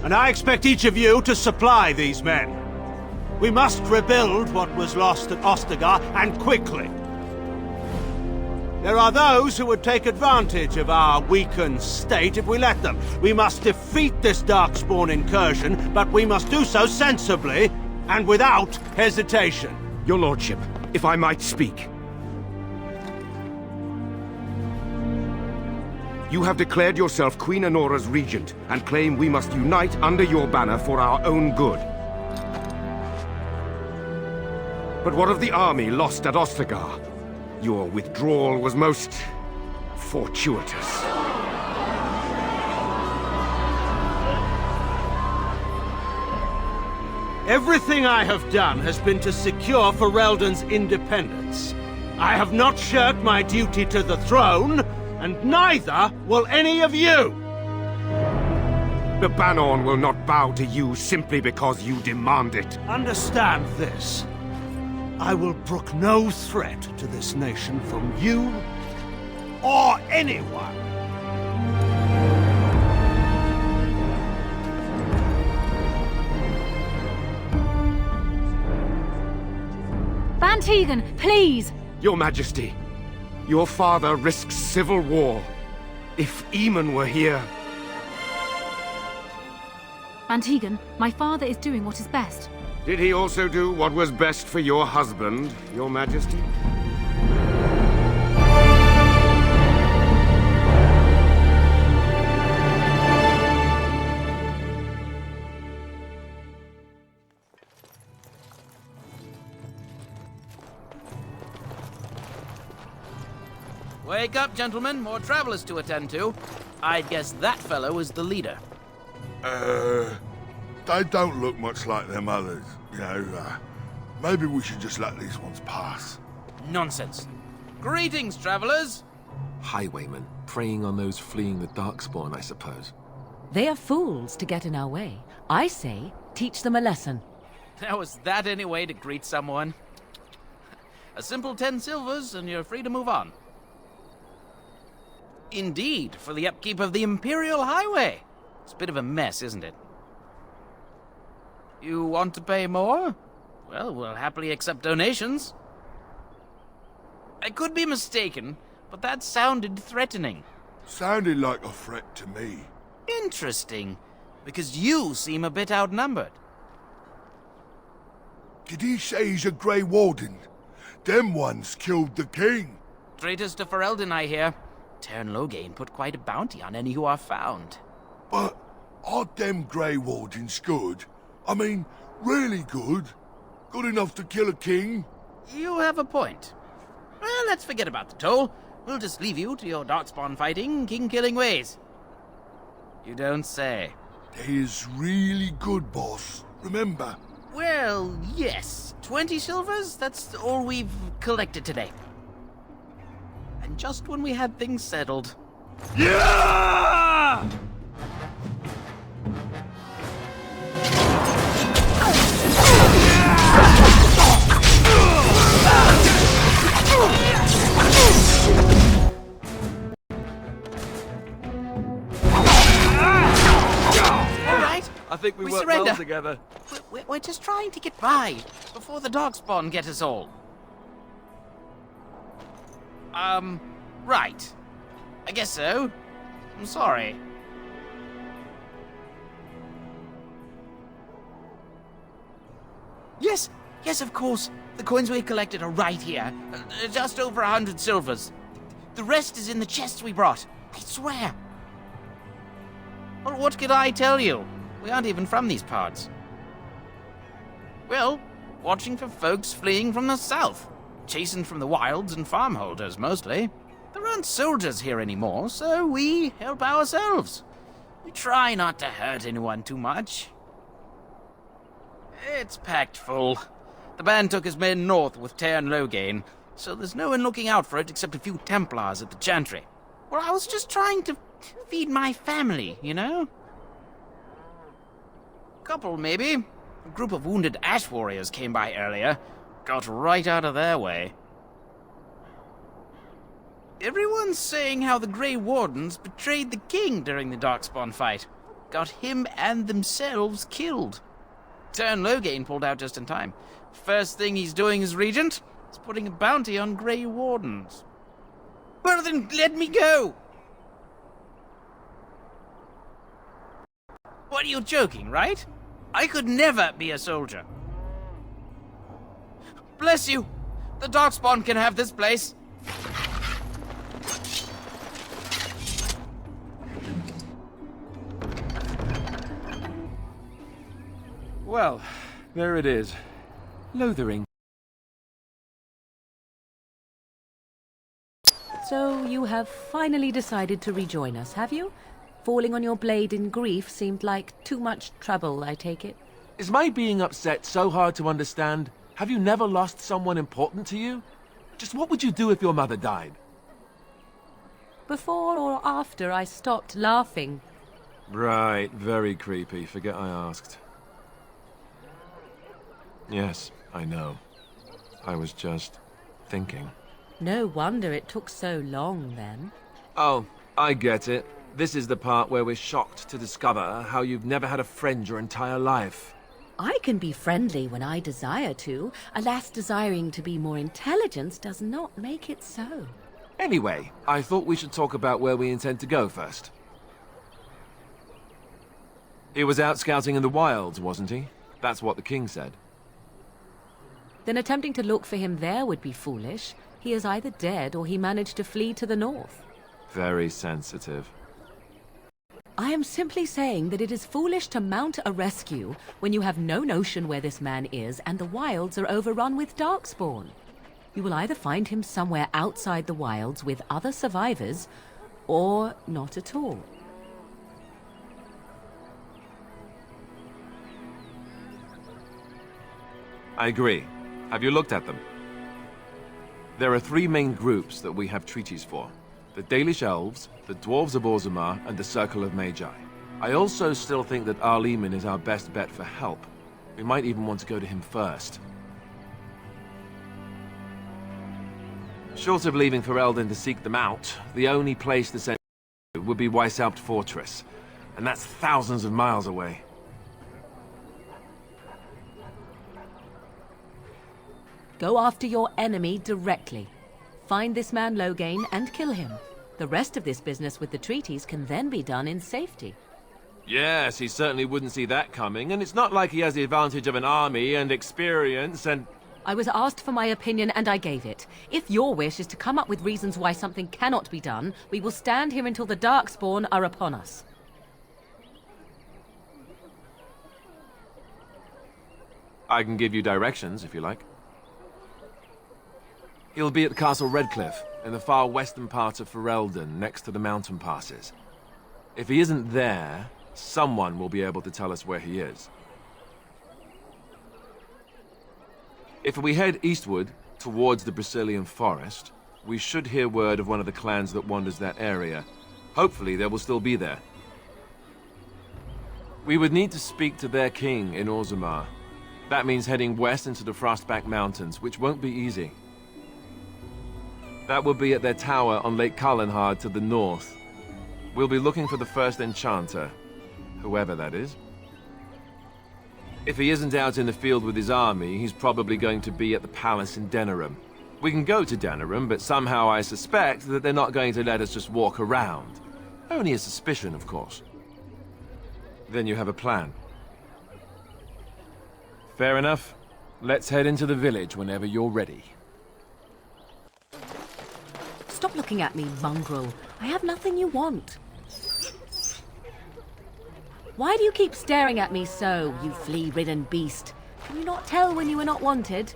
And I expect each of you to supply these men. We must rebuild what was lost at Ostagar, and quickly. There are those who would take advantage of our weakened state if we let them. We must defeat this Darkspawn incursion, but we must do so sensibly and without hesitation. Your lordship, if I might speak. You have declared yourself Queen Honora's regent, and claim we must unite under your banner for our own good. But what of the army lost at Ostagar? Your withdrawal was most fortuitous. Everything I have done has been to secure Ferelden's independence. I have not shirked my duty to the throne, and neither will any of you! The Banorn will not bow to you simply because you demand it. Understand this. I will brook no threat to this nation from you or anyone. Van Tegan, please! Your Majesty, your father risks civil war. If Eamon were here... Van Tegan, my father is doing what is best. Did he also do what was best for your husband, Your Majesty? Wake up, gentlemen. More travelers to attend to. I'd guess that fellow is the leader. They don't look much like them others. You know, maybe we should just let these ones pass. Nonsense. Greetings, travelers. Highwaymen, preying on those fleeing the Darkspawn, I suppose. They are fools to get in our way. I say, teach them a lesson. Now, is that any way to greet someone? A simple 10 silvers, and you're free to move on. Indeed, for the upkeep of the Imperial Highway. It's a bit of a mess, isn't it? You want to pay more? Well, we'll happily accept donations. I could be mistaken, but that sounded threatening. Sounded like a threat to me. Interesting, because you seem a bit outnumbered. Did he say he's a Grey Warden? Them ones killed the king. Traitors to Ferelden, I hear. Teyrn Loghain put quite a bounty on any who are found. But aren't them Grey Wardens good? I mean, really good? Good enough to kill a king? You have a point. Well, let's forget about the toll. We'll just leave you to your Darkspawn fighting, king-killing ways. You don't say. They is really good, boss. Remember? Well, yes. 20 silvers? That's all we've collected today. And just when we had things settled. Yeah! I think we work surrender. well together. We're just trying to get by before the Darkspawn get us all. Right. I guess so. I'm sorry. Yes, of course. The coins we collected are right here. Just over 100 silvers. The rest is in the chests we brought. I swear. Well, what could I tell you? We aren't even from these parts. Well, watching for folks fleeing from the south. Chasing from the wilds and farmholders, mostly. There aren't soldiers here anymore, so we help ourselves. We try not to hurt anyone too much. It's packed full. The band took his men north with Teyrn Loghain, so there's no one looking out for it except a few Templars at the Chantry. Well, I was just trying to feed my family, you know? Couple, maybe. A group of wounded ash warriors came by earlier. Got right out of their way. Everyone's saying how the Grey Wardens betrayed the king during the Darkspawn fight. got him and themselves killed. Turn Logain pulled out just in time. First thing he's doing as regent is putting a bounty on Grey Wardens. Well then, let me go! What, are you joking, right? I could never be a soldier. Bless you! The Darkspawn can have this place. Well, there it is. Lothering. So you have finally decided to rejoin us, have you? Falling on your blade in grief seemed like too much trouble, I take it. Is my being upset so hard to understand? Have you never lost someone important to you? Just what would you do if your mother died? Before or after I stopped laughing. Right, very creepy. Forget I asked. Yes, I know. I was just thinking. No wonder it took so long, then. Oh, I get it. This is the part where we're shocked to discover how you've never had a friend your entire life. I can be friendly when I desire to. Alas, desiring to be more intelligent does not make it so. Anyway, I thought we should talk about where we intend to go first. He was out scouting in the wilds, wasn't he? That's what the king said. Then attempting to look for him there would be foolish. He is either dead or he managed to flee to the north. Very sensitive. I am simply saying that it is foolish to mount a rescue when you have no notion where this man is and the wilds are overrun with Darkspawn. You will either find him somewhere outside the wilds with other survivors, or not at all. I agree. Have you looked at them? There are three main groups that we have treaties for. The Dalish Elves, the Dwarves of Orzammar, and the Circle of Magi. I also still think that Arleman is our best bet for help. We might even want to go to him first. Short of leaving Ferelden to seek them out, the only place to send would be Weishaupt Fortress, and that's thousands of miles away. Go after your enemy directly. Find this man Logain and kill him. The rest of this business with the treaties can then be done in safety. Yes, he certainly wouldn't see that coming, and it's not like he has the advantage of an army and experience and... I was asked for my opinion and I gave it. If your wish is to come up with reasons why something cannot be done, we will stand here until the Darkspawn are upon us. I can give you directions, if you like. He'll be at Castle Redcliffe, in the far western part of Ferelden, next to the mountain passes. If he isn't there, someone will be able to tell us where he is. If we head eastward, towards the Brazilian forest, we should hear word of one of the clans that wanders that area. Hopefully they will still be there. We would need to speak to their king in Orzammar. That means heading west into the Frostback Mountains, which won't be easy. That will be at their tower on Lake Kalenhard to the north. We'll be looking for the first enchanter, whoever that is. If he isn't out in the field with his army, he's probably going to be at the palace in Denerim. We can go to Denerim, but somehow I suspect that they're not going to let us just walk around. Only a suspicion, of course. Then you have a plan. Fair enough. Let's head into the village whenever you're ready. Stop looking at me, mongrel. I have nothing you want. Why do you keep staring at me so, you flea-ridden beast? Can you not tell when you are not wanted?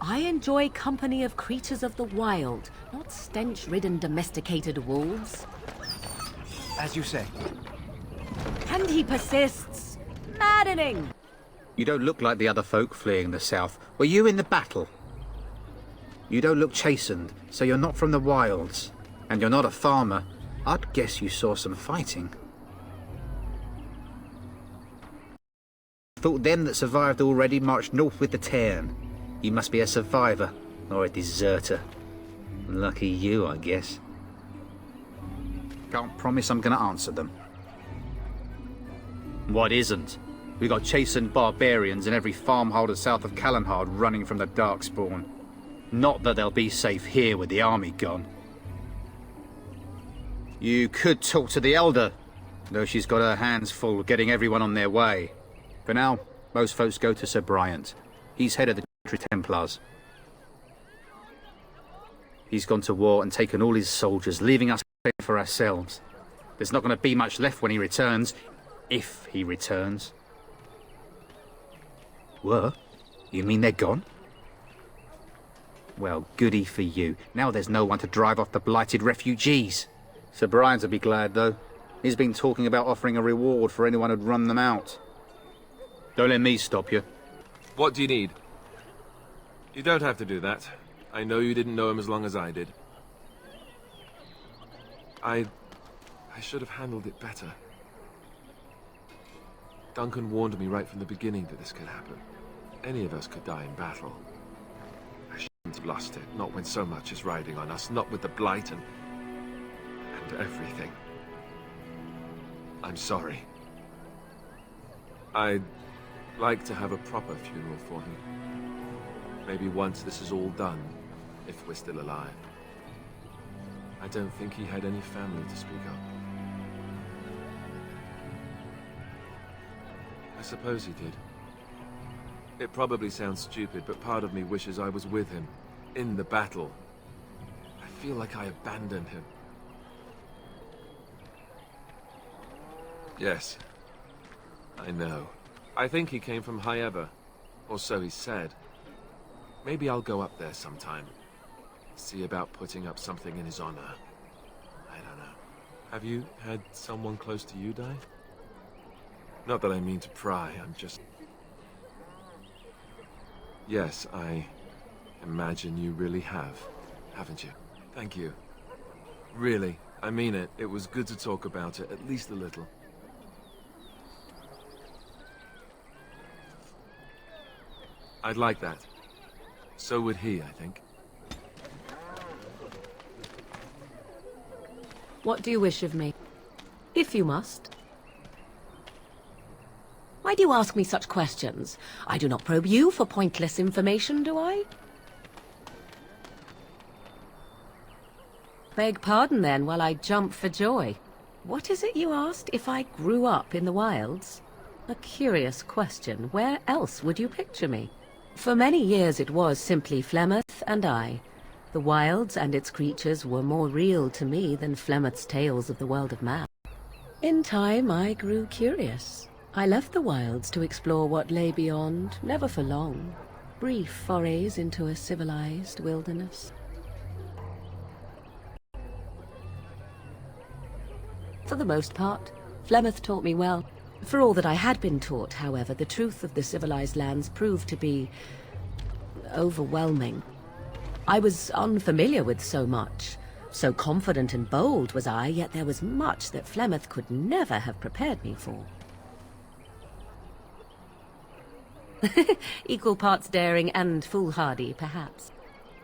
I enjoy company of creatures of the wild, not stench-ridden domesticated wolves. As you say. And he persists. Maddening! You don't look like the other folk fleeing the south. Were you in the battle? You don't look chastened, so you're not from the wilds. And you're not a farmer. I'd guess you saw some fighting. Thought them that survived already marched north with the Tairn. You must be a survivor, or a deserter. Lucky you, I guess. Can't promise I'm gonna answer them. What isn't? We got chastened barbarians in every farmholder south of Callanhard running from the Darkspawn. Not that they'll be safe here with the army gone. You could talk to the Elder, though she's got her hands full getting everyone on their way. For now, most folks go to Sir Bryant. He's head of the Templars. He's gone to war and taken all his soldiers, leaving us for ourselves. There's not going to be much left when he returns, if he returns. What? You mean they're gone? Well, goody for you. Now there's no one to drive off the blighted refugees. Sir Brian'll be glad, though. He's been talking about offering a reward for anyone who'd run them out. Don't let me stop you. What do you need? You don't have to do that. I know you didn't know him as long as I did. I should have handled it better. Duncan warned me right from the beginning that this could happen. Any of us could die in battle. I shouldn't have lost it, not when so much is riding on us, not with the Blight and everything. I'm sorry. I'd like to have a proper funeral for him. Maybe once this is all done, if we're still alive. I don't think he had any family to speak of. I suppose he did. It probably sounds stupid, but part of me wishes I was with him, in the battle. I feel like I abandoned him. Yes, I know. I think he came from High Ever, or so he said. Maybe I'll go up there sometime. See about putting up something in his honor. I don't know. Have you had someone close to you die? Not that I mean to pry, I'm just... Yes, I imagine you really have, haven't you? Thank you. Really, I mean it. It was good to talk about it, at least a little. I'd like that. So would he, I think. What do you wish of me? If you must. Why do you ask me such questions? I do not probe you for pointless information, do I? Beg pardon, then, while I jump for joy. What is it you asked? If I grew up in the wilds? A curious question. Where else would you picture me? For many years it was simply Flemeth and I. The wilds and its creatures were more real to me than Flemeth's tales of the world of man. In time I grew curious. I left the wilds to explore what lay beyond, never for long. Brief forays into a civilized wilderness. For the most part, Flemeth taught me well. For all that I had been taught, however, the truth of the civilized lands proved to be overwhelming. I was unfamiliar with so much. So confident and bold was I, yet there was much that Flemeth could never have prepared me for. Equal parts daring and foolhardy, perhaps.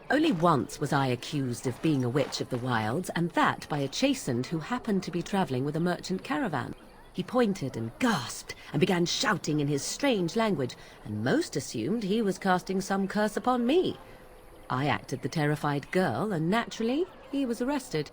Only once was I accused of being a witch of the wilds, and that by a chastened who happened to be traveling with a merchant caravan. He pointed and gasped and began shouting in his strange language, and most assumed he was casting some curse upon me. I acted the terrified girl, and naturally, he was arrested.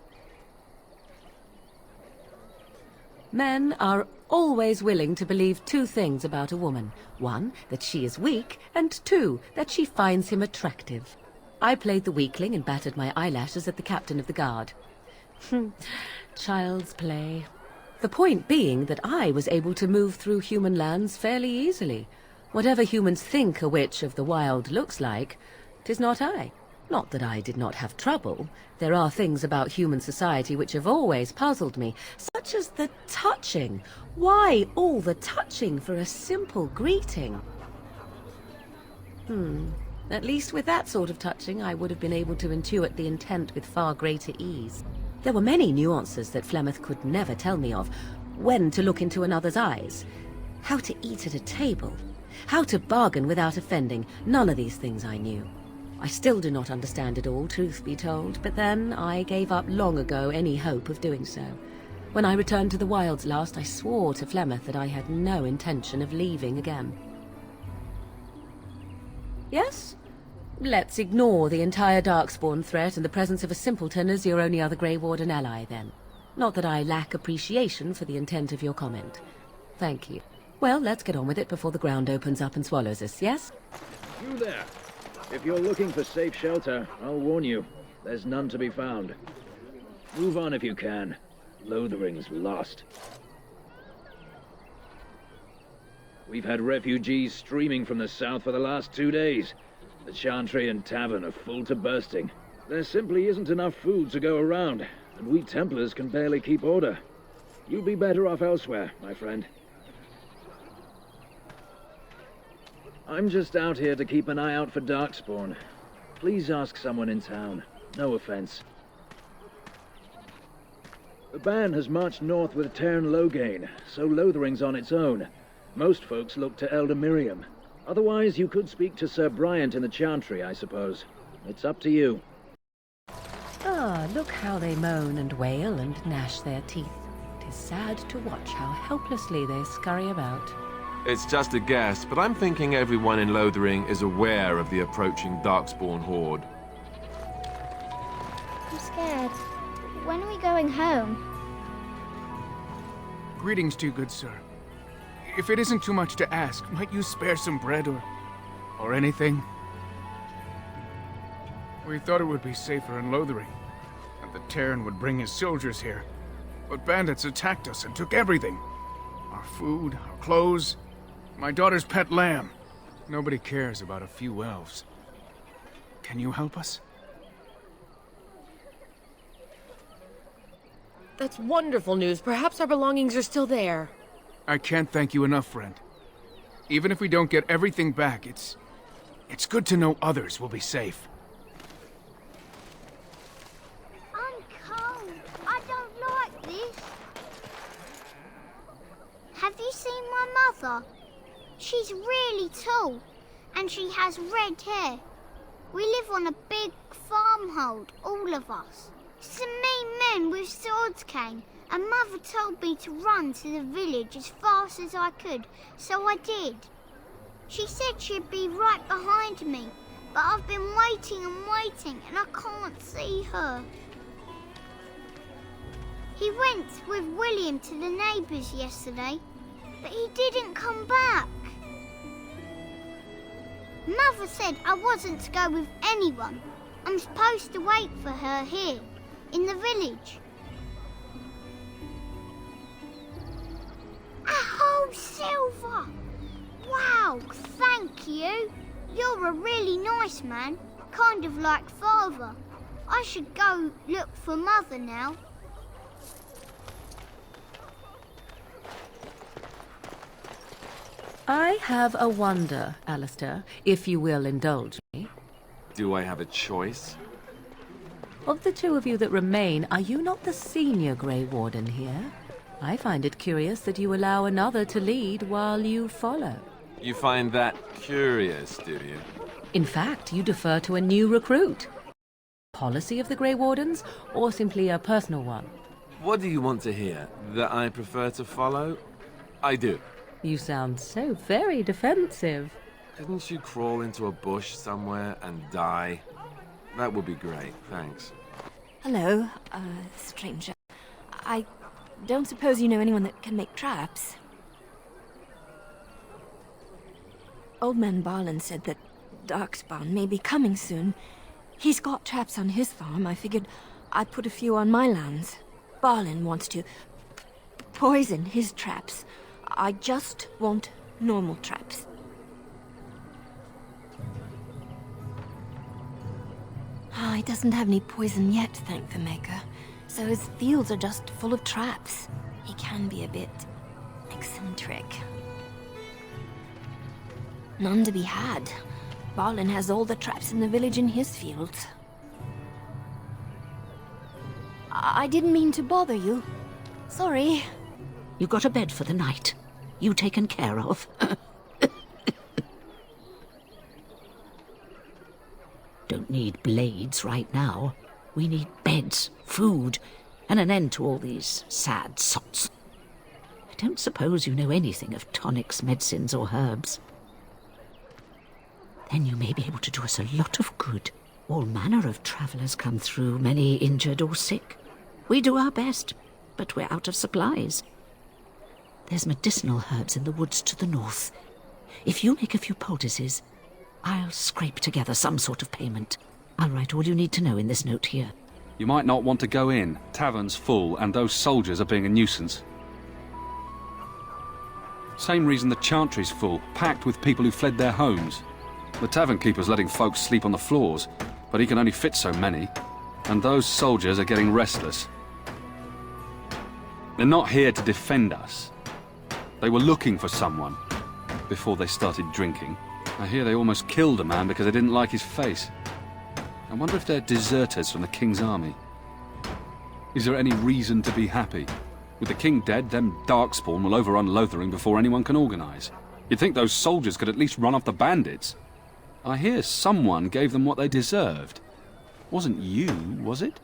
Men are always willing to believe two things about a woman. One, that she is weak, and two, that she finds him attractive. I played the weakling and battered my eyelashes at the captain of the guard. Child's play. The point being that I was able to move through human lands fairly easily. Whatever humans think a witch of the wild looks like, 'tis not I. Not that I did not have trouble. There are things about human society which have always puzzled me, such as the touching. Why all the touching for a simple greeting? At least with that sort of touching, I would have been able to intuit the intent with far greater ease. There were many nuances that Flemeth could never tell me of. When to look into another's eyes, how to eat at a table, how to bargain without offending. None of these things I knew. I still do not understand it all, truth be told, but then I gave up long ago any hope of doing so. When I returned to the wilds last, I swore to Flemeth that I had no intention of leaving again. Yes? Let's ignore the entire Darkspawn threat and the presence of a simpleton as your only other Grey Warden ally, then. Not that I lack appreciation for the intent of your comment. Thank you. Well, let's get on with it before the ground opens up and swallows us, yes? You there! If you're looking for safe shelter, I'll warn you, there's none to be found. Move on if you can. Lothering's lost. We've had refugees streaming from the south for the last 2 days. The Chantry and Tavern are full to bursting. There simply isn't enough food to go around, and we Templars can barely keep order. You'll be better off elsewhere, my friend. I'm just out here to keep an eye out for Darkspawn. Please ask someone in town. No offense. The band has marched north with Tairn Loghain, so Lothering's on its own. Most folks look to Elder Miriam. Otherwise, you could speak to Sir Bryant in the Chantry, I suppose. It's up to you. Ah, look how they moan and wail and gnash their teeth. It is sad to watch how helplessly they scurry about. It's just a guess, but I'm thinking everyone in Lothering is aware of the approaching Darkspawn horde. I'm scared. When are we going home? Greetings to you, good sir. If it isn't too much to ask, might you spare some bread or anything? We thought it would be safer in Lothering, and that Tairn would bring his soldiers here. But bandits attacked us and took everything. Our food, our clothes, my daughter's pet lamb. Nobody cares about a few elves. Can you help us? That's wonderful news. Perhaps our belongings are still there. I can't thank you enough, friend. Even if we don't get everything back, it's good to know others will be safe. I'm cold. I don't like this. Have you seen my mother? She's really tall, and she has red hair. We live on a big farmhold, all of us. Some mean men with swords came, and Mother told me to run to the village as fast as I could, so I did. She said she'd be right behind me, but I've been waiting and waiting, and I can't see her. He went with William to the neighbours yesterday, but he didn't come back. Mother said I wasn't to go with anyone. I'm supposed to wait for her here, in the village. A whole silver! Wow, thank you. You're a really nice man, kind of like Father. I should go look for Mother now. I have a wonder, Alistair, if you will indulge me. Do I have a choice? Of the two of you that remain, are you not the senior Grey Warden here? I find it curious that you allow another to lead while you follow. You find that curious, do you? In fact, you defer to a new recruit. Policy of the Grey Wardens, or simply a personal one? What do you want to hear? That I prefer to follow? I do. You sound so very defensive. Couldn't you crawl into a bush somewhere and die? That would be great, thanks. Hello, stranger. I don't suppose you know anyone that can make traps? Old man Barlin said that Darkspawn may be coming soon. He's got traps on his farm. I figured I'd put a few on my lands. Barlin wants to poison his traps. I just want normal traps. He doesn't have any poison yet, thank the Maker. So his fields are just full of traps. He can be a bit eccentric. None to be had. Barlin has all the traps in the village in his fields. I didn't mean to bother you. Sorry. You got a bed for the night. You taken care of. Don't need blades right now. We need beds, food, and an end to all these sad sots. I don't suppose you know anything of tonics, medicines, or herbs. Then you may be able to do us a lot of good. All manner of travellers come through, many injured or sick. We do our best, but we're out of supplies. There's medicinal herbs in the woods to the north. If you make a few poultices, I'll scrape together some sort of payment. I'll write all you need to know in this note here. You might not want to go in. Tavern's full, and those soldiers are being a nuisance. Same reason the Chantry's full, packed with people who fled their homes. The tavern keeper's letting folks sleep on the floors, but he can only fit so many. And those soldiers are getting restless. They're not here to defend us. They were looking for someone before they started drinking. I hear they almost killed a man because they didn't like his face. I wonder if they're deserters from the King's army. Is there any reason to be happy? With the King dead, them Darkspawn will overrun Lothering before anyone can organize. You'd think those soldiers could at least run off the bandits. I hear someone gave them what they deserved. Wasn't you, was it?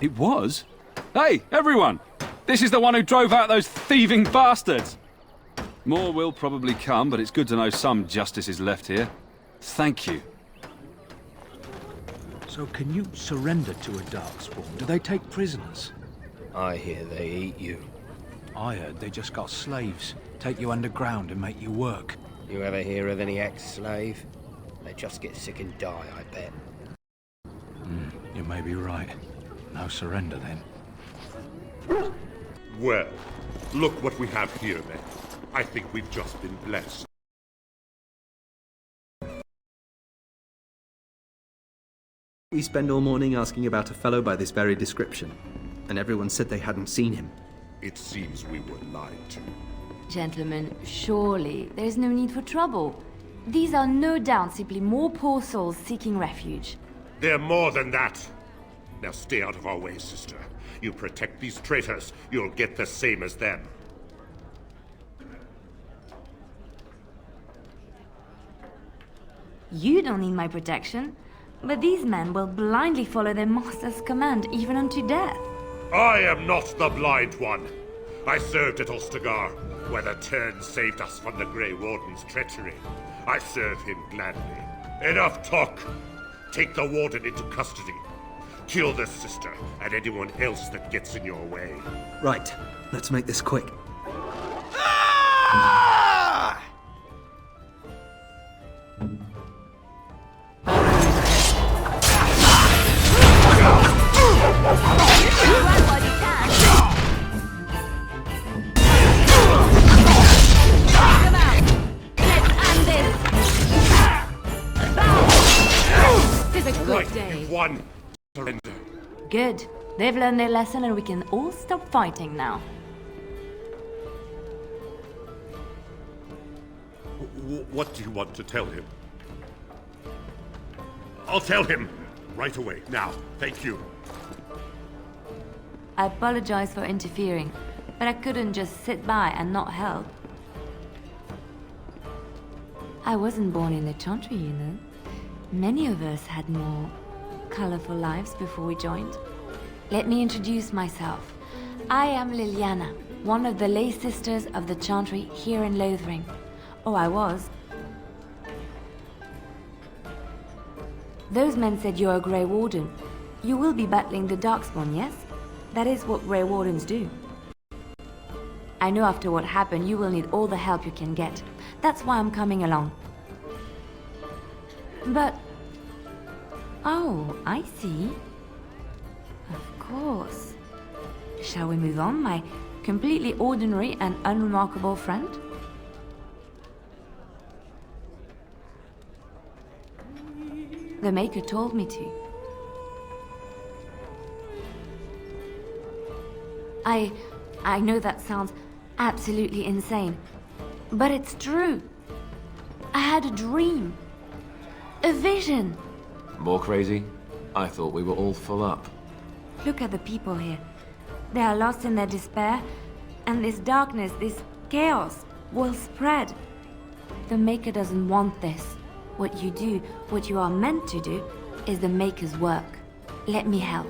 It was? Hey, everyone! This is the one who drove out those thieving bastards! More will probably come, but it's good to know some justice is left here. Thank you. So can you surrender to a Darkspawn? Do they take prisoners? I hear they eat you. I heard they just got slaves. Take you underground and make you work. You ever hear of any ex-slave? They just get sick and die, I bet. You may be right. No surrender, then. Well, look what we have here, then. I think we've just been blessed. We spend all morning asking about a fellow by this very description, and everyone said they hadn't seen him. It seems we were lied to. Gentlemen, surely there's no need for trouble. These are no doubt simply more poor souls seeking refuge. They're more than that. Now stay out of our way, sister. You protect these traitors, you'll get the same as them. You don't need my protection, but these men will blindly follow their master's command even unto death. I am not the blind one. I served at Ostagar, where the Tern saved us from the Grey Warden's treachery. I serve him gladly. Enough talk! Take the Warden into custody. Kill the sister and anyone else that gets in your way. Right, let's make this quick. One. Surrender. Good. They've learned their lesson and we can all stop fighting now. What do you want to tell him? I'll tell him right away. Now, thank you. I apologize for interfering, but I couldn't just sit by and not help. I wasn't born in the Chantry, you know. Many of us had more colorful lives before we joined. Let me introduce myself. I am Liliana, one of the lay sisters of the Chantry here in Lothering. Oh, I was. Those men said you're a Grey Warden. You will be battling the Darkspawn, yes? That is what Grey Wardens do. I know after what happened, you will need all the help you can get. That's why I'm coming along. But... oh, I see. Of course. Shall we move on, my completely ordinary and unremarkable friend? The Maker told me to. I know that sounds absolutely insane, but it's true. I had a dream. A vision. More crazy? I thought we were all full up. Look at the people here. They are lost in their despair, and this darkness, this chaos, will spread. The Maker doesn't want this. What you do, what you are meant to do, is the Maker's work. Let me help.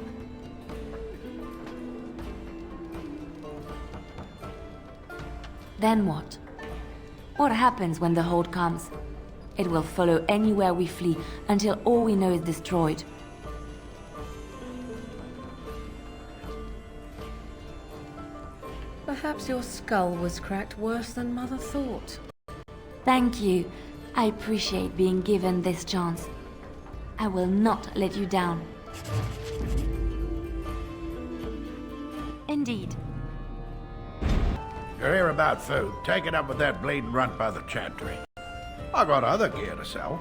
Then what? What happens when the Horde comes? It will follow anywhere we flee until all we know is destroyed. Perhaps your skull was cracked worse than Mother thought. Thank you. I appreciate being given this chance. I will not let you down. Indeed. You're here about food. Take it up with that bleeding runt by the chantry. I got other gear to sell.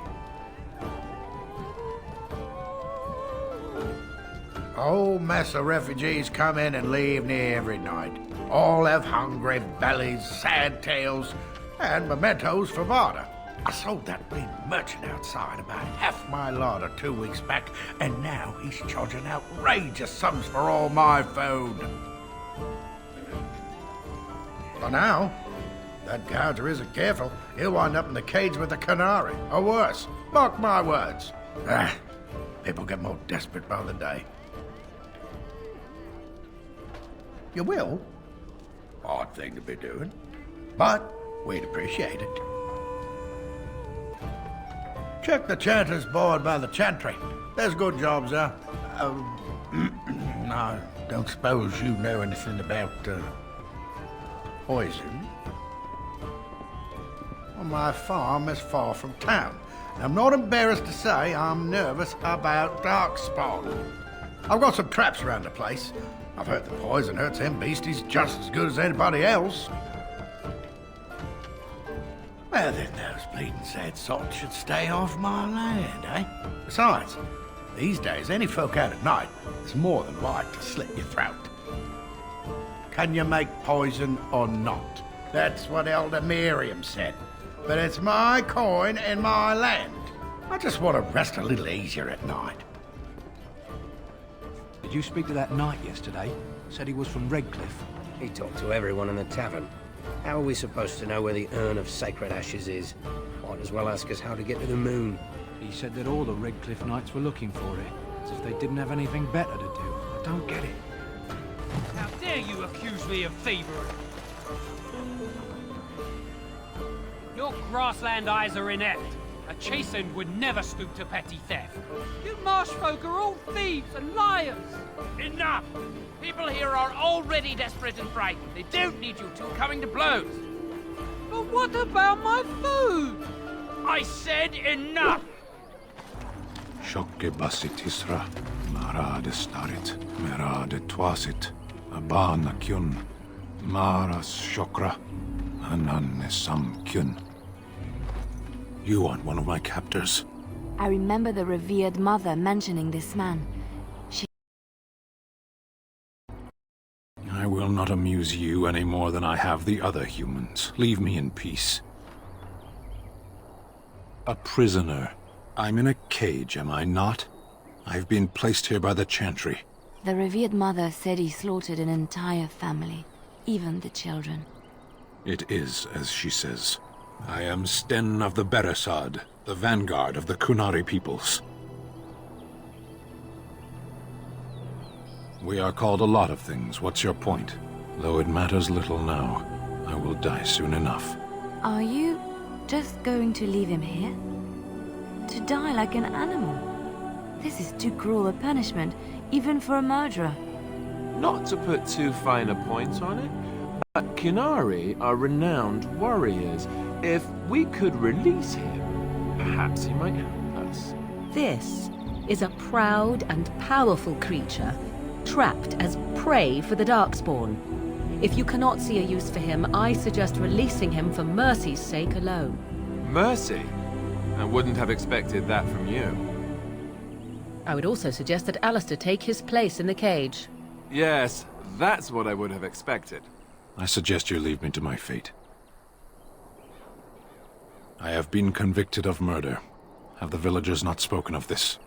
A whole mess of refugees come in and leave near every night. All have hungry bellies, sad tales, and mementos for barter. I sold that bleeding merchant outside about half my larder 2 weeks back, and now he's charging outrageous sums for all my food. For now, that gouger isn't careful, he'll wind up in the cage with the canary, or worse. Mark my words. People get more desperate by the day. You will? Odd thing to be doing. But we'd appreciate it. Check the chanter's board by the chantry. There's good jobs there. I don't suppose you know anything about, poison? Well, my farm is far from town. And I'm not embarrassed to say I'm nervous about darkspawn. I've got some traps around the place. I've heard the poison hurts them beasties just as good as anybody else. Well, then those bleeding sad salts should stay off my land, eh? Besides, these days, any folk out at night is more than like to slit your throat. Can you make poison or not? That's what Elder Miriam said. But it's my coin and my land. I just want to rest a little easier at night. Did you speak to that knight yesterday? Said he was from Redcliffe. He talked to everyone in the tavern. How are we supposed to know where the urn of sacred ashes is? Might as well ask us how to get to the moon. He said that all the Redcliffe knights were looking for it, as if they didn't have anything better to do. I don't get it. How dare you accuse me of thievery? Your grassland eyes are inept. A chastened would never stoop to petty theft. You marsh folk are all thieves and liars. Enough! People here are already desperate and frightened. They don't need you two coming to blows. But what about my food? I said enough! Shokke basit isra, marade starit, merade twasit, abana kyun, maras shokra, ananne sam kyun. You aren't one of my captors. I remember the revered mother mentioning this man. I will not amuse you any more than I have the other humans. Leave me in peace. A prisoner. I'm in a cage, am I not? I've been placed here by the Chantry. The revered mother said he slaughtered an entire family, even the children. It is as she says. I am Sten of the Beresad, the vanguard of the Kunari peoples. We are called a lot of things. What's your point? Though it matters little now, I will die soon enough. Are you just going to leave him here? To die like an animal? This is too cruel a punishment, even for a murderer. Not to put too fine a point on it, but Kunari are renowned warriors. If we could release him, perhaps he might help us. This is a proud and powerful creature, trapped as prey for the Darkspawn. If you cannot see a use for him, I suggest releasing him for mercy's sake alone. Mercy? I wouldn't have expected that from you. I would also suggest that Alistair take his place in the cage. Yes, that's what I would have expected. I suggest you leave me to my fate. I have been convicted of murder. Have the villagers not spoken of this?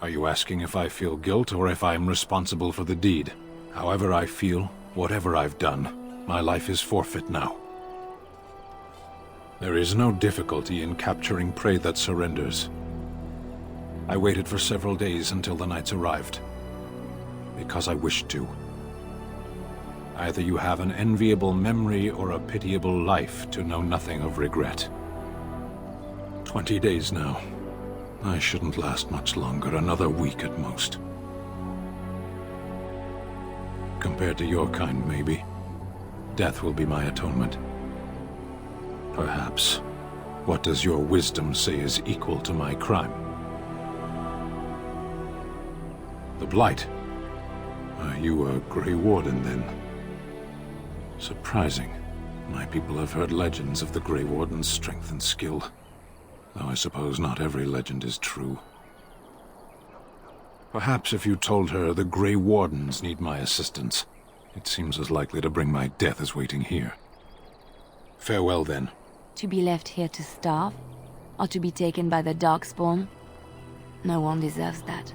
Are you asking if I feel guilt or if I am responsible for the deed? However I feel, whatever I've done, my life is forfeit now. There is no difficulty in capturing prey that surrenders. I waited for several days until the knights arrived, because I wished to. Either you have an enviable memory or a pitiable life to know nothing of regret. 20 days now. I shouldn't last much longer, another week at most. Compared to your kind, maybe. Death will be my atonement. Perhaps. What does your wisdom say is equal to my crime? The Blight. Are you a Grey Warden, then? Surprising. My people have heard legends of the Grey Warden's strength and skill. Though I suppose not every legend is true. Perhaps if you told her the Grey Wardens need my assistance, it seems as likely to bring my death as waiting here. Farewell, then. To be left here to starve? Or to be taken by the Darkspawn? No one deserves that.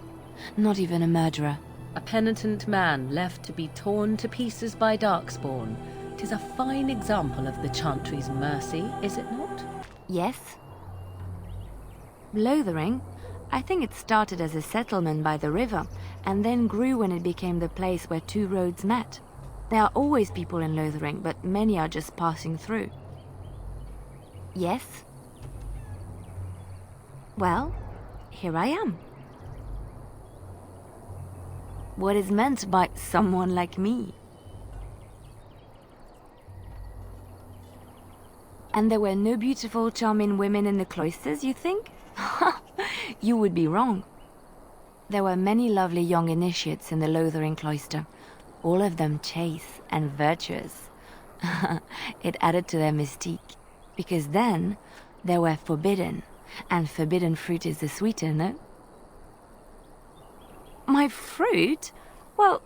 Not even a murderer. A penitent man left to be torn to pieces by Darkspawn. 'Tis a fine example of the Chantry's mercy, is it not? Yes. Lothering? I think it started as a settlement by the river, and then grew when it became the place where two roads met. There are always people in Lothering, but many are just passing through. Yes? Well, here I am. What is meant by someone like me? And there were no beautiful, charming women in the cloisters, you think? You would be wrong. There were many lovely young initiates in the Lothering cloister, all of them chaste and virtuous. It added to their mystique, because then they were forbidden, and forbidden fruit is the sweeter, no? My fruit? Well,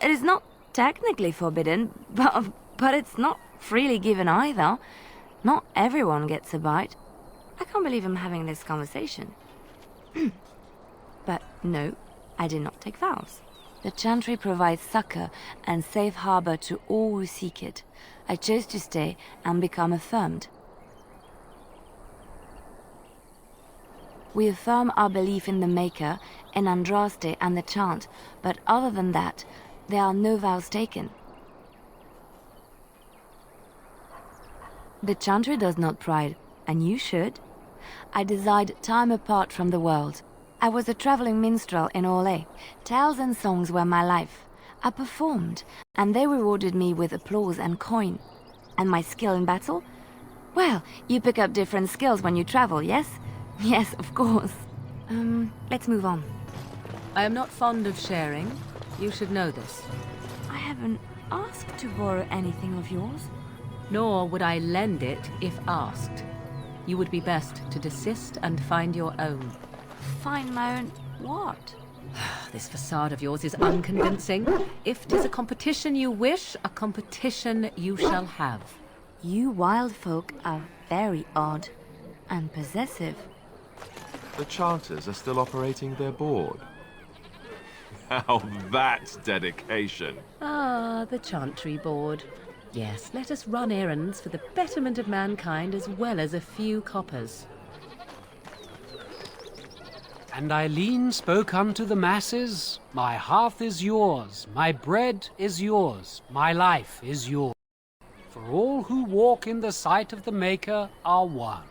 it is not technically forbidden, but it's not freely given either. Not everyone gets a bite. I can't believe I'm having this conversation. But no, I did not take vows. The Chantry provides succor and safe harbor to all who seek it. I chose to stay and become affirmed. We affirm our belief in the Maker, in Andraste and the Chant, but other than that, there are no vows taken. The Chantry does not pride, and you should. I desired time apart from the world. I was a traveling minstrel in Orlais. Tales and songs were my life. I performed, and they rewarded me with applause and coin. And my skill in battle? Well, you pick up different skills when you travel, yes? Yes, of course. Let's move on. I am not fond of sharing. You should know this. I haven't asked to borrow anything of yours. Nor would I lend it if asked. You would be best to desist and find your own. Find my own what? This facade of yours is unconvincing. If 'tis a competition you wish, a competition you shall have. You wild folk are very odd and possessive. The Chanters are still operating their board. Now that's dedication. Ah, the Chantry board. Yes, let us run errands for the betterment of mankind as well as a few coppers. And Eileen spoke unto the masses, my hearth is yours, my bread is yours, my life is yours. For all who walk in the sight of the Maker are one.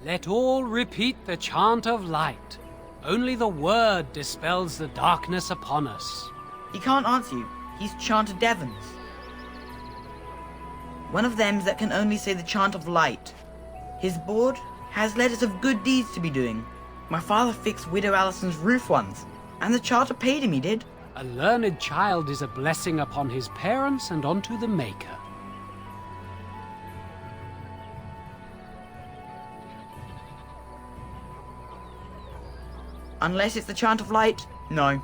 Let all repeat the chant of light. Only the word dispels the darkness upon us. He can't answer you. He's Chanter Devons. One of them that can only say the chant of light. His board has letters of good deeds to be doing. My father fixed Widow Allison's roof once, and the charter paid him, he did. A learned child is a blessing upon his parents and unto the Maker. Unless it's the chant of light, no.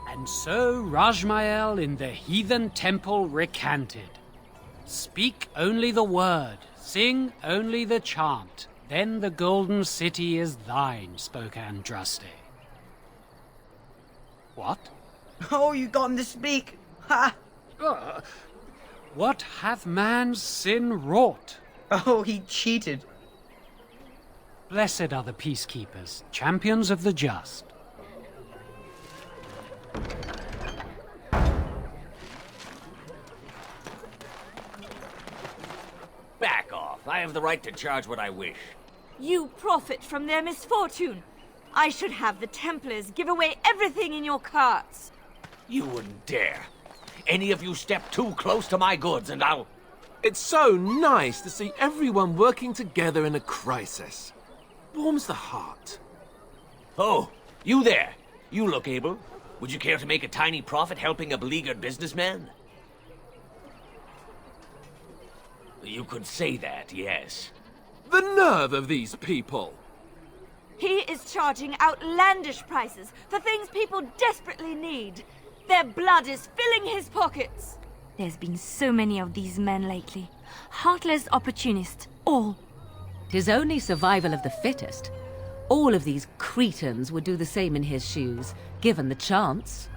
And so Rajmael in the heathen temple recanted. Speak only the word, sing only the chant, then the golden city is thine, spoke Andraste. What? Oh, you got him to speak! Ha! What hath man's sin wrought? Oh, he cheated. Blessed are the peacekeepers, champions of the just. off. I have the right to charge what I wish. You profit from their misfortune. I should have the Templars give away everything in your carts. You wouldn't dare. Any of you step too close to my goods and I'll... It's so nice to see everyone working together in a crisis. Warms the heart. Oh, you there. You look able. Would you care to make a tiny profit helping a beleaguered businessman? You could say that, yes. The nerve of these people! He is charging outlandish prices for things people desperately need. Their blood is filling his pockets. There's been so many of these men lately. Heartless opportunists, all. 'Tis only survival of the fittest. All of these cretins would do the same in his shoes, given the chance.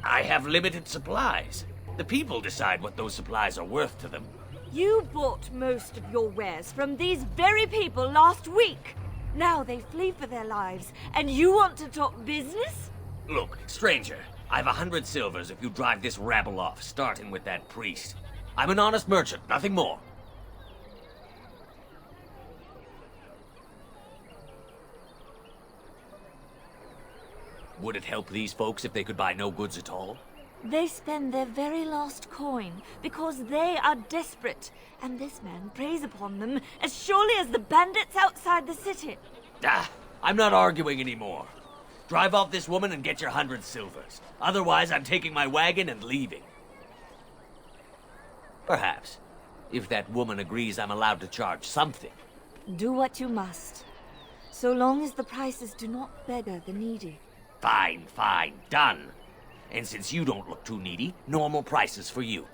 I have limited supplies. The people decide what those supplies are worth to them. You bought most of your wares from these very people last week. Now they flee for their lives, and you want to talk business? Look, stranger, I've 100 silvers if you drive this rabble off, starting with that priest. I'm an honest merchant, nothing more. Would it help these folks if they could buy no goods at all? They spend their very last coin because they are desperate, and this man preys upon them as surely as the bandits outside the city. Ah, I'm not arguing anymore. Drive off this woman and get your 100 silvers. Otherwise, I'm taking my wagon and leaving. Perhaps, if that woman agrees I'm allowed to charge something. Do what you must, so long as the prices do not beggar the needy. Fine, fine, done. And since you don't look too needy, normal prices for you.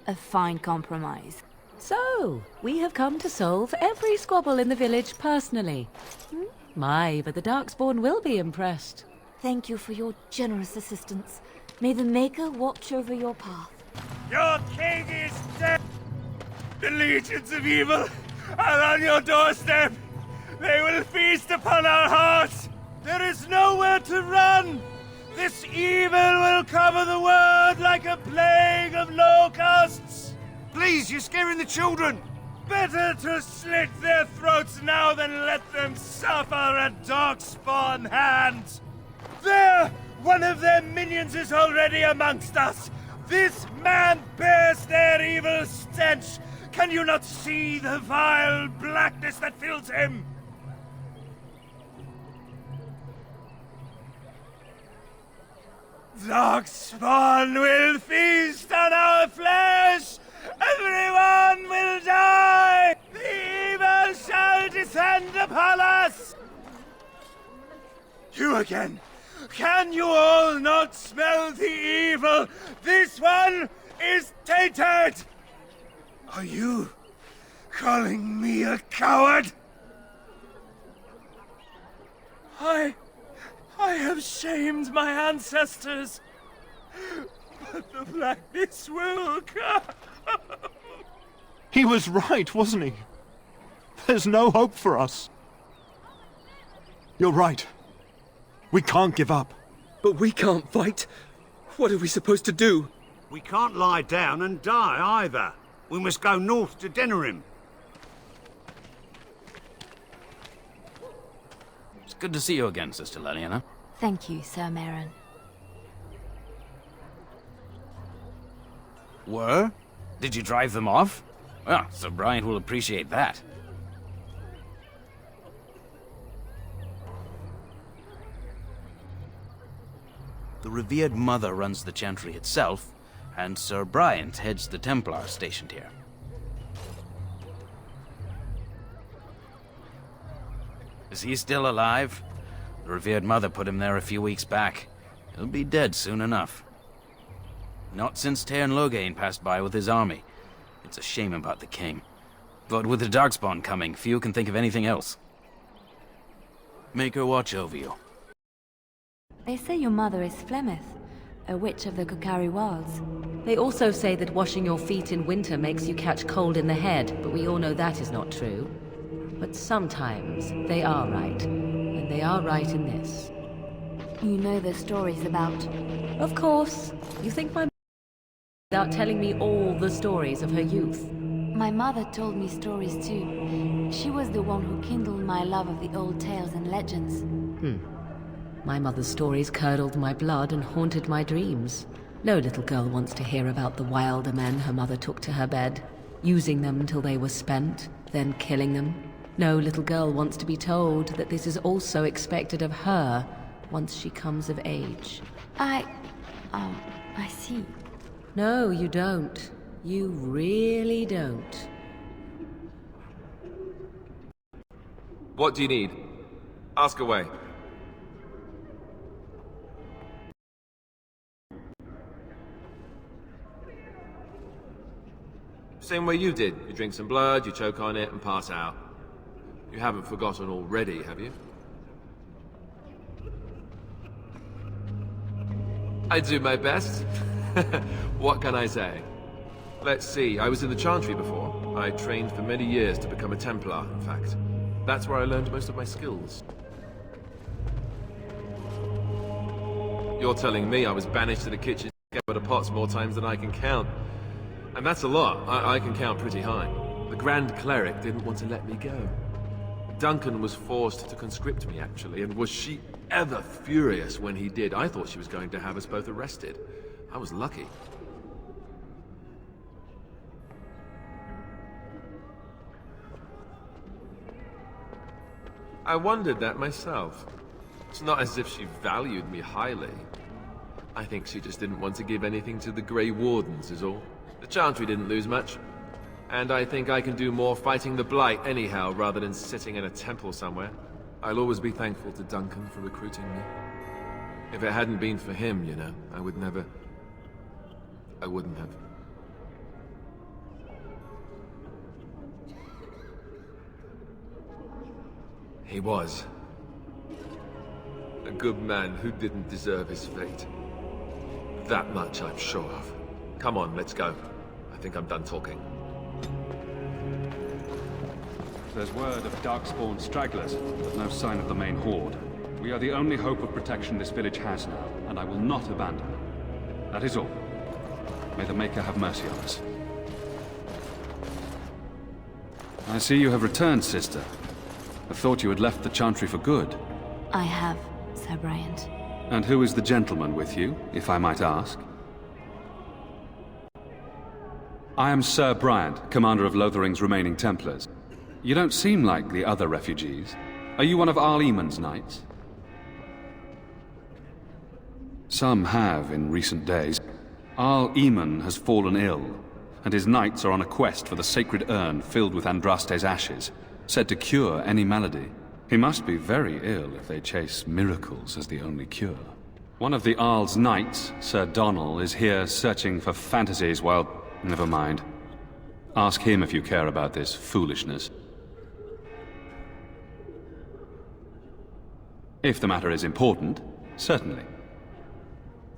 A fine compromise. So, we have come to solve every squabble in the village personally. My, but the Darkspawn will be impressed. Thank you for your generous assistance. May the Maker watch over your path. Your king is dead! The legions of evil are on your doorstep! They will feast upon our hearts! There is nowhere to run! This evil will cover the world like a plague of locusts! Please, you're scaring the children! Better to slit their throats now than let them suffer at Darkspawn hands! There! One of their minions is already amongst us! This man bears their evil stench! Can you not see the vile blackness that fills him? Darkspawn will feast on our flesh! Everyone will die! The evil shall descend upon us! You again! Can you all not smell the evil? This one is tainted! Are you calling me a coward? I have shamed my ancestors, but the blackness will come. He was right, wasn't he? There's no hope for us. You're right. We can't give up. But we can't fight. What are we supposed to do? We can't lie down and die either. We must go north to Denerim. It's good to see you again, Sister Leliana. Thank you, Sir Merrin. Were? Did you drive them off? Well, Sir Bryant will appreciate that. The revered mother runs the chantry itself, and Sir Bryant heads the Templars stationed here. Is he still alive? The revered mother put him there a few weeks back. He'll be dead soon enough. Not since Tairn Loghain passed by with his army. It's a shame about the king. But with the Darkspawn coming, few can think of anything else. Make her watch over you. They say your mother is Flemeth, a witch of the Kokari Wilds. They also say that washing your feet in winter makes you catch cold in the head, but we all know that is not true. But sometimes they are right, and they are right in this. You know the stories about... Of course. You think my without telling me all the stories of her youth. My mother told me stories too. She was the one who kindled my love of the old tales and legends. My mother's stories curdled my blood and haunted my dreams. No little girl wants to hear about the wilder men her mother took to her bed, using them till they were spent, then killing them. No little girl wants to be told that this is also expected of her once she comes of age. I see. No, you don't. You really don't. What do you need? Ask away. Same way you did. You drink some blood, you choke on it, and pass out. You haven't forgotten already, have you? I do my best. What can I say? Let's see, I was in the Chantry before. I trained for many years to become a Templar, in fact. That's where I learned most of my skills. You're telling me I was banished to the kitchen to the pots more times than I can count. And that's a lot. I can count pretty high. The Grand Cleric didn't want to let me go. Duncan was forced to conscript me, actually, and was she ever furious when he did. I thought she was going to have us both arrested. I was lucky. I wondered that myself. It's not as if she valued me highly. I think she just didn't want to give anything to the Grey Wardens, is all. The Chantry didn't lose much. And I think I can do more fighting the Blight anyhow, rather than sitting in a temple somewhere. I'll always be thankful to Duncan for recruiting me. If it hadn't been for him, you know, I wouldn't have. He was. A good man who didn't deserve his fate. That much I'm sure of. Come on, let's go. I think I'm done talking. There's word of Darkspawn stragglers, but no sign of the main horde. We are the only hope of protection this village has now, and I will not abandon it. That is all. May the Maker have mercy on us. I see you have returned, sister. I thought you had left the Chantry for good. I have, Sir Bryant. And who is the gentleman with you, if I might ask? I am Sir Bryant, commander of Lothering's remaining Templars. You don't seem like the other refugees. Are you one of Arl Eamon's knights? Some have in recent days. Arl Eamon has fallen ill, and his knights are on a quest for the sacred urn filled with Andraste's ashes, said to cure any malady. He must be very ill if they chase miracles as the only cure. One of the Arl's knights, Sir Donnell, is here searching for fantasies while... Never mind. Ask him if you care about this foolishness. If the matter is important, certainly.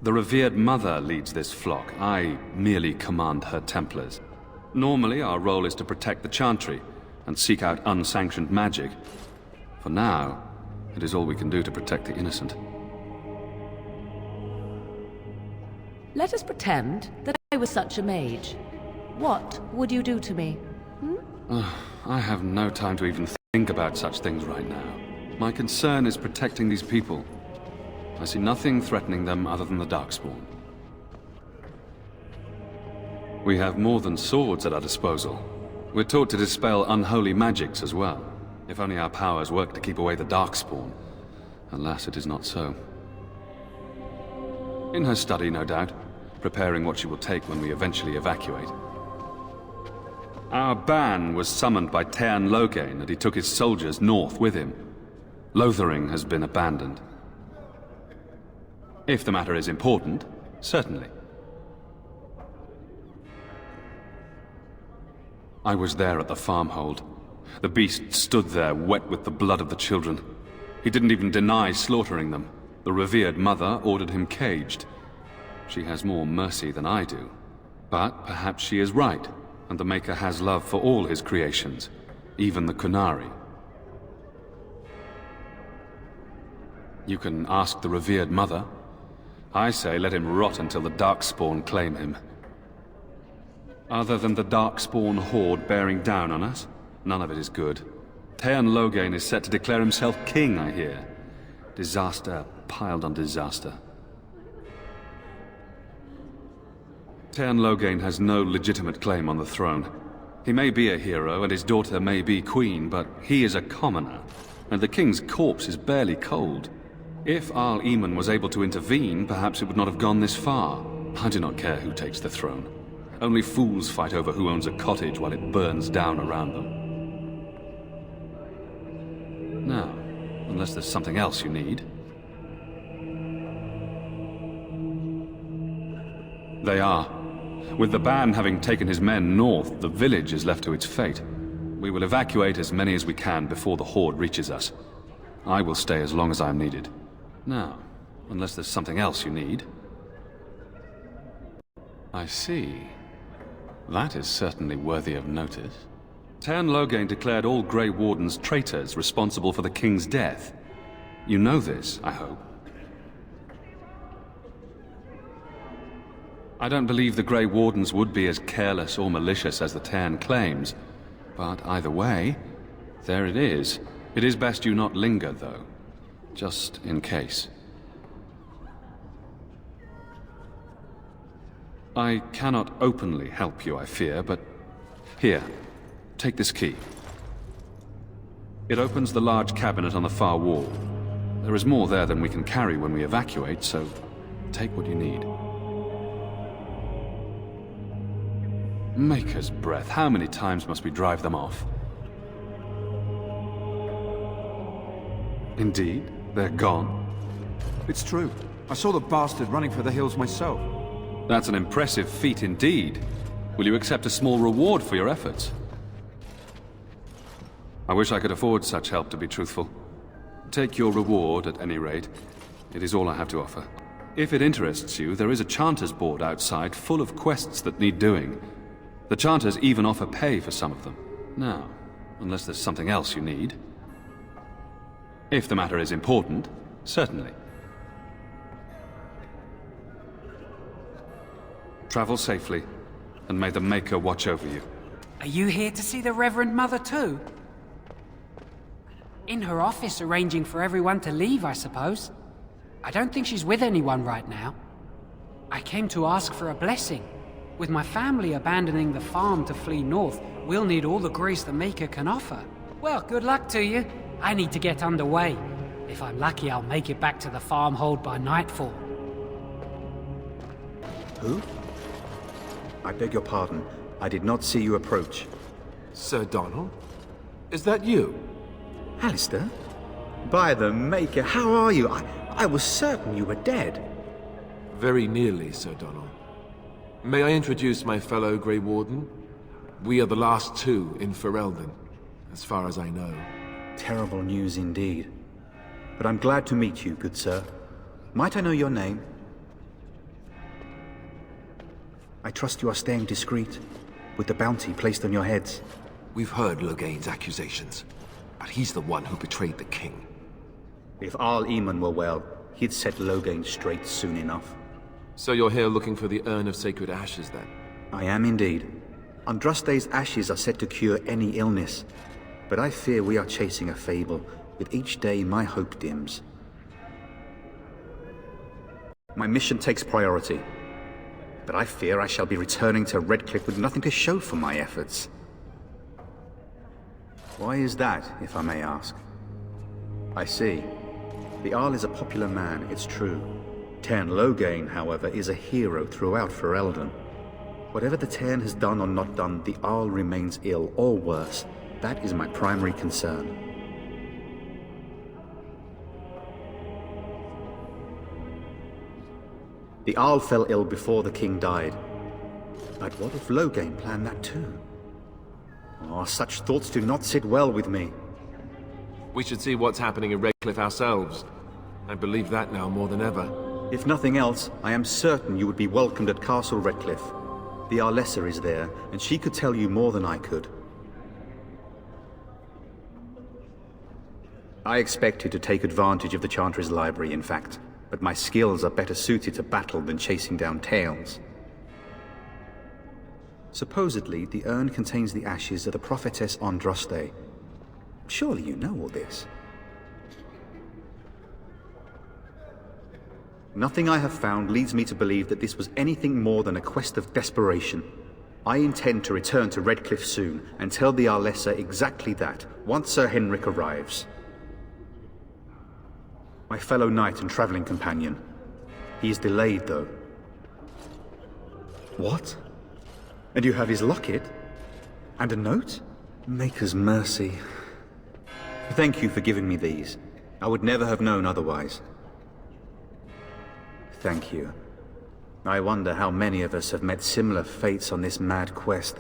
The revered mother leads this flock. I merely command her Templars. Normally, our role is to protect the Chantry and seek out unsanctioned magic. For now, it is all we can do to protect the innocent. Let us pretend that I was such a mage. What would you do to me? I have no time to even think about such things right now. My concern is protecting these people. I see nothing threatening them other than the Darkspawn. We have more than swords at our disposal. We're taught to dispel unholy magics as well. If only our powers work to keep away the Darkspawn. Alas, it is not so. In her study, no doubt, preparing what she will take when we eventually evacuate. Our ban was summoned by Tairn Loghain, and he took his soldiers north with him. Lothering has been abandoned. If the matter is important, certainly. I was there at the farmhold. The beast stood there, wet with the blood of the children. He didn't even deny slaughtering them. The revered mother ordered him caged. She has more mercy than I do. But perhaps she is right, and the Maker has love for all his creations, even the Qunari. You can ask the revered mother. I say let him rot until the Darkspawn claim him. Other than the Darkspawn horde bearing down on us, none of it is good. Teyrn Loghain is set to declare himself king, I hear. Disaster piled on disaster. Teyrn Loghain has no legitimate claim on the throne. He may be a hero, and his daughter may be queen, but he is a commoner, and the king's corpse is barely cold. If Arl Eamon was able to intervene, perhaps it would not have gone this far. I do not care who takes the throne. Only fools fight over who owns a cottage while it burns down around them. Now, unless there's something else you need. They are. With the ban having taken his men north, the village is left to its fate. We will evacuate as many as we can before the horde reaches us. I will stay as long as I am needed. Now, unless there's something else you need. I see. That is certainly worthy of notice. Teyrn Loghain declared all Grey Wardens traitors responsible for the king's death. You know this, I hope. I don't believe the Grey Wardens would be as careless or malicious as the Teyrn claims, but either way, there it is. It is best you not linger, though, just in case. I cannot openly help you, I fear, but here, take this key. It opens the large cabinet on the far wall. There is more there than we can carry when we evacuate, so take what you need. Maker's breath, how many times must we drive them off? Indeed, they're gone. It's true. I saw the bastard running for the hills myself. That's an impressive feat indeed. Will you accept a small reward for your efforts? I wish I could afford such help, to be truthful. Take your reward, at any rate. It is all I have to offer. If it interests you, there is a Chanters board outside full of quests that need doing. The Chanters even offer pay for some of them. Now, unless there's something else you need. If the matter is important, certainly. Travel safely, and may the Maker watch over you. Are you here to see the Reverend Mother too? In her office arranging for everyone to leave, I suppose. I don't think she's with anyone right now. I came to ask for a blessing. With my family abandoning the farm to flee north, we'll need all the grace the Maker can offer. Well, good luck to you. I need to get underway. If I'm lucky, I'll make it back to the farmhold by nightfall. Who? I beg your pardon. I did not see you approach. Sir Donald? Is that you? Alistair? By the Maker, how are you? I was certain you were dead. Very nearly, Sir Donald. May I introduce my fellow Grey Warden? We are the last two in Ferelden, as far as I know. Terrible news indeed. But I'm glad to meet you, good sir. Might I know your name? I trust you are staying discreet, with the bounty placed on your heads. We've heard Loghain's accusations, but he's the one who betrayed the king. If Arl Eamon were well, he'd set Loghain straight soon enough. So you're here looking for the Urn of Sacred Ashes, then? I am indeed. Andraste's ashes are said to cure any illness, but I fear we are chasing a fable. With each day, my hope dims. My mission takes priority, but I fear I shall be returning to Redcliffe with nothing to show for my efforts. Why is that, if I may ask? I see. The Arl is a popular man, it's true. Teyrn Loghain, however, is a hero throughout Ferelden. Whatever the Teyrn has done or not done, the Arl remains ill, or worse. That is my primary concern. The Arl fell ill before the king died. But what if Loghain planned that too? Oh, such thoughts do not sit well with me. We should see what's happening in Redcliffe ourselves. I believe that now more than ever. If nothing else, I am certain you would be welcomed at Castle Redcliffe. The Arlessa is there, and she could tell you more than I could. I expected to take advantage of the Chantry's library, in fact, but my skills are better suited to battle than chasing down tales. Supposedly, the urn contains the ashes of the prophetess Andraste. Surely you know all this. Nothing I have found leads me to believe that this was anything more than a quest of desperation. I intend to return to Redcliffe soon and tell the Arlessa exactly that, once Sir Henrik arrives. My fellow knight and traveling companion. He is delayed, though. What? And you have his locket? And a note? Maker's mercy. Thank you for giving me these. I would never have known otherwise. Thank you. I wonder how many of us have met similar fates on this mad quest.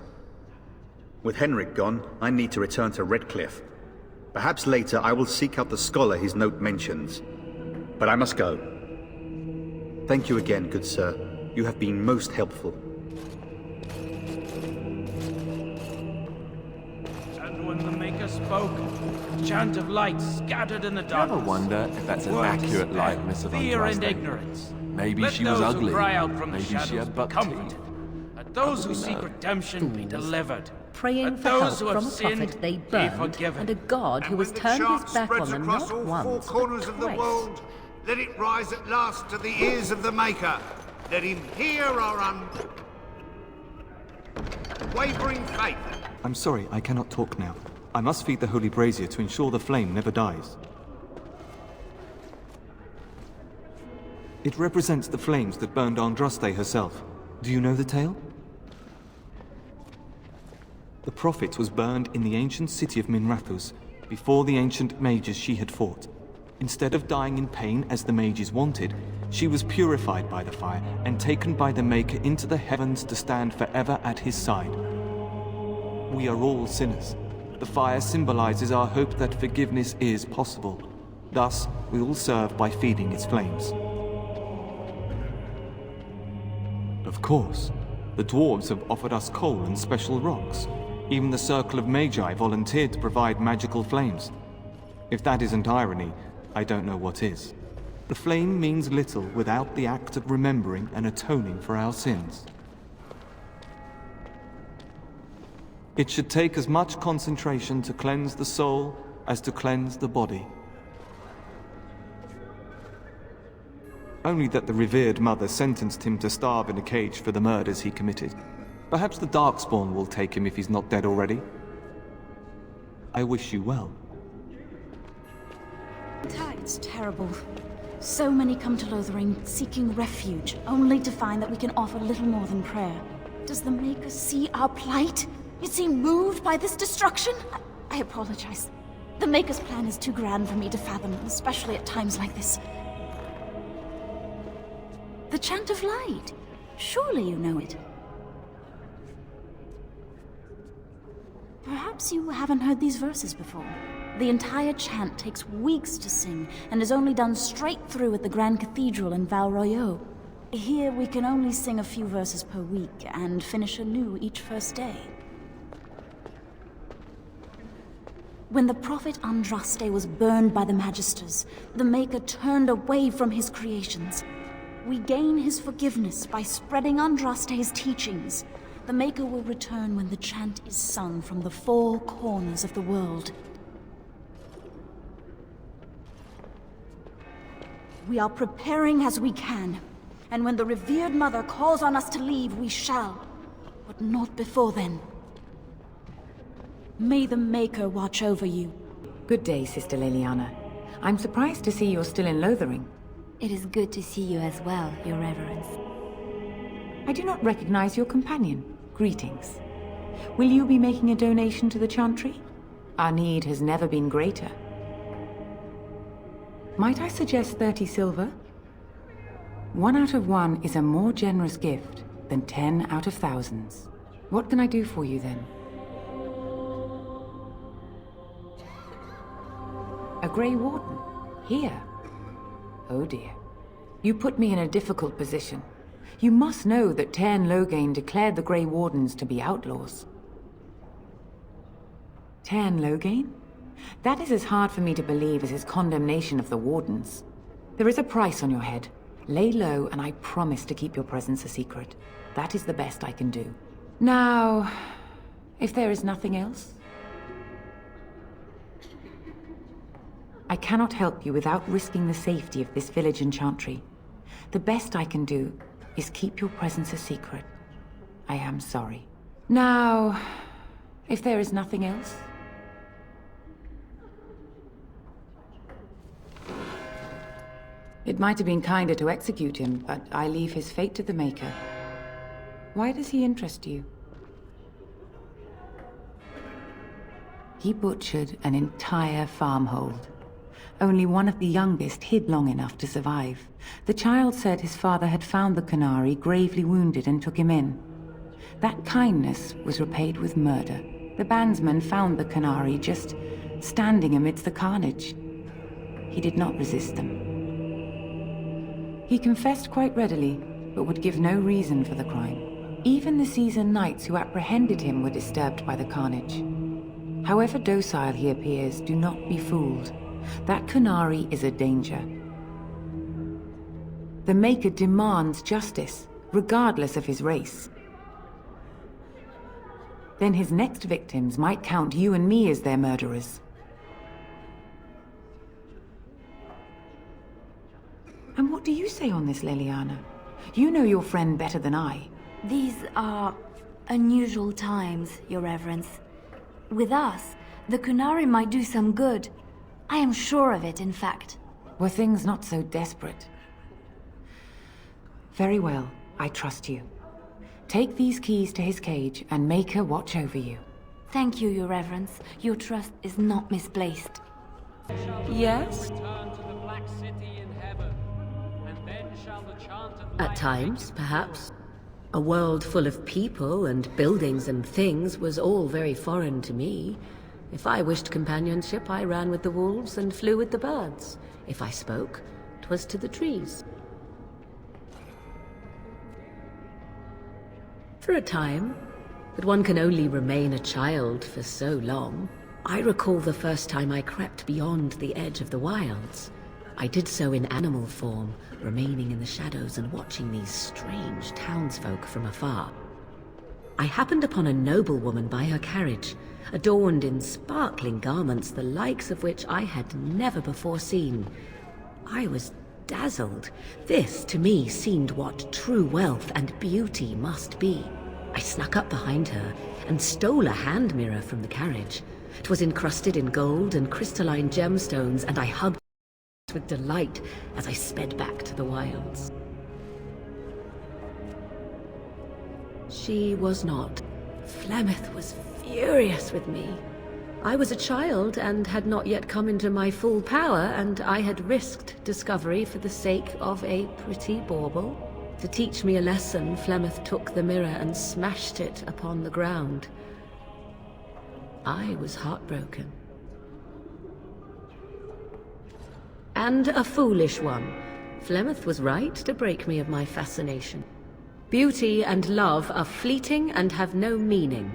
With Henrik gone, I need to return to Redcliffe. Perhaps later I will seek out the scholar his note mentions. But I must go. Thank you again, good sir. You have been most helpful. And when the Maker spoke, a chant of light scattered in the darkness. I wonder if that's an accurate likeness of fear and Andraste. ignorance. Maybe Let she was those ugly. Who cry out from Maybe the she had buck comforted. teeth. Let those who How do we seek know? redemption be delivered. Praying Let for those help who have from a sinned prophet they be burned, forgiven. and a god who has turned his back on them not once, corners but of the twice. world, let it rise at last to the ears of the Maker. Let him hear our unwavering faith. I'm sorry, I cannot talk now. I must feed the holy brazier to ensure the flame never dies. It represents the flames that burned Andraste herself. Do you know the tale? The prophet was burned in the ancient city of Minrathous, before the ancient mages she had fought. Instead of dying in pain as the mages wanted, she was purified by the fire and taken by the Maker into the heavens to stand forever at his side. We are all sinners. The fire symbolizes our hope that forgiveness is possible. Thus, we all serve by feeding its flames. Of course, the dwarves have offered us coal and special rocks. Even the Circle of Magi volunteered to provide magical flames. If that isn't irony, I don't know what is. The flame means little without the act of remembering and atoning for our sins. It should take as much concentration to cleanse the soul as to cleanse the body. Only that the revered mother sentenced him to starve in a cage for the murders he committed. Perhaps the Darkspawn will take him if he's not dead already. I wish you well. It's terrible. So many come to Lothering seeking refuge, only to find that we can offer little more than prayer. Does the Maker see our plight? Is he moved by this destruction? I apologize. The Maker's plan is too grand for me to fathom, especially at times like this. The Chant of Light. Surely you know it. Perhaps you haven't heard these verses before. The entire chant takes weeks to sing, and is only done straight through at the Grand Cathedral in Val Royeaux. Here we can only sing a few verses per week, and finish anew each first day. When the prophet Andraste was burned by the Magisters, the Maker turned away from his creations. We gain his forgiveness by spreading Andraste's teachings. The Maker will return when the chant is sung from the four corners of the world. We are preparing as we can, and when the revered Mother calls on us to leave, we shall, but not before then. May the Maker watch over you. Good day, Sister Liliana. I'm surprised to see you're still in Lothering. It is good to see you as well, Your Reverence. I do not recognize your companion. Greetings. Will you be making a donation to the Chantry? Our need has never been greater. Might I suggest 30 silver? 1 out of 1 is a more generous gift than 10 out of thousands. What can I do for you then? A Grey Warden? Here? Oh dear. You put me in a difficult position. You must know that Tairn Logain declared the Grey Wardens to be outlaws. Tairn Logain? That is as hard for me to believe as his condemnation of the Wardens. There is a price on your head. Lay low, and I promise to keep your presence a secret. That is the best I can do. Now, if there is nothing else, I cannot help you without risking the safety of this village and chantry. The best I can do is keep your presence a secret. I am sorry. Now, if there is nothing else... It might have been kinder to execute him, but I leave his fate to the Maker. Why does he interest you? He butchered an entire farmhold. Only one of the youngest hid long enough to survive. The child said his father had found the Canary gravely wounded and took him in. That kindness was repaid with murder. The bandsman found the Canary just standing amidst the carnage. He did not resist them. He confessed quite readily, but would give no reason for the crime. Even the seasoned knights who apprehended him were disturbed by the carnage. However docile he appears, do not be fooled. That Canary is a danger. The Maker demands justice, regardless of his race. Then his next victims might count you and me as their murderers. And what do you say on this, Leliana? You know your friend better than I. These are unusual times, Your Reverence. With us, the Canary might do some good. I am sure of it, in fact. Were things not so desperate? Very well, I trust you. Take these keys to his cage and make her watch over you. Thank you, Your Reverence. Your trust is not misplaced. Yes? At times, perhaps. A world full of people and buildings and things was all very foreign to me. If I wished companionship, I ran with the wolves and flew with the birds. If I spoke, 'twas to the trees. For a time, but one can only remain a child for so long. I recall the first time I crept beyond the edge of the wilds. I did so in animal form, remaining in the shadows and watching these strange townsfolk from afar. I happened upon a noblewoman by her carriage, adorned in sparkling garments the likes of which I had never before seen. I was dazzled. This, to me, seemed what true wealth and beauty must be. I snuck up behind her and stole a hand mirror from the carriage. 'Twas encrusted in gold and crystalline gemstones, and I hugged it with delight as I sped back to the wilds. She was not. Flemeth was furious with me. I was a child and had not yet come into my full power, and I had risked discovery for the sake of a pretty bauble. To teach me a lesson, Flemeth took the mirror and smashed it upon the ground. I was heartbroken. And a foolish one. Flemeth was right to break me of my fascination. Beauty and love are fleeting and have no meaning.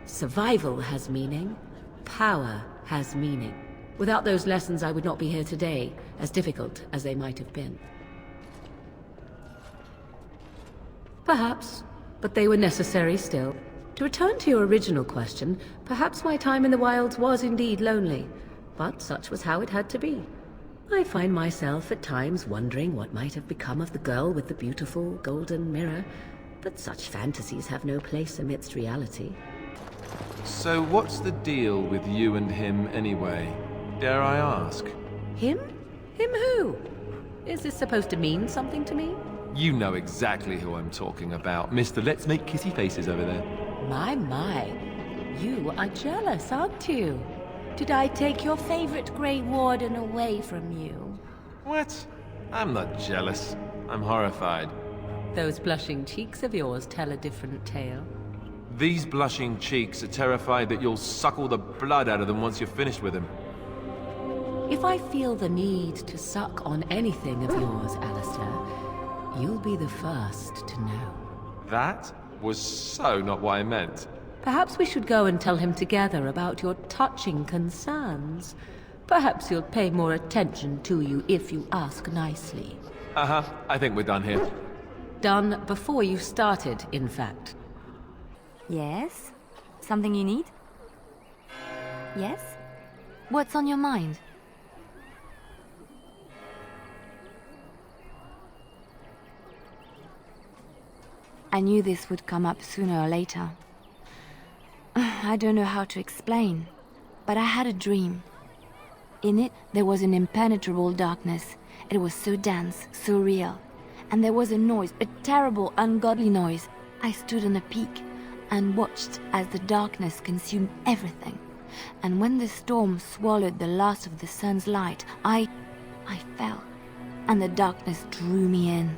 Survival has meaning. Power has meaning. Without those lessons, I would not be here today, as difficult as they might have been. Perhaps, but they were necessary still. To return to your original question, perhaps my time in the wilds was indeed lonely, but such was how it had to be. I find myself at times wondering what might have become of the girl with the beautiful golden mirror, but such fantasies have no place amidst reality. So what's the deal with you and him anyway? Dare I ask? Him? Him who? Is this supposed to mean something to me? You know exactly who I'm talking about, Mr. Let's Make Kissy Faces over there. My. You are jealous, aren't you? Did I take your favorite Grey Warden away from you? What? I'm not jealous. I'm horrified. Those blushing cheeks of yours tell a different tale. These blushing cheeks are terrified that you'll suck all the blood out of them once you're finished with him. If I feel the need to suck on anything of yours, Alistair, you'll be the first to know. That was so not what I meant. Perhaps we should go and tell him together about your touching concerns. Perhaps he'll pay more attention to you if you ask nicely. I think we're done here. Done before you started, in fact. Yes? Something you need? Yes? What's on your mind? I knew this would come up sooner or later. I don't know how to explain, but I had a dream. In it, there was an impenetrable darkness. It was so dense, so real. And there was a noise, a terrible, ungodly noise. I stood on a peak and watched as the darkness consumed everything. And when the storm swallowed the last of the sun's light, I fell, and the darkness drew me in.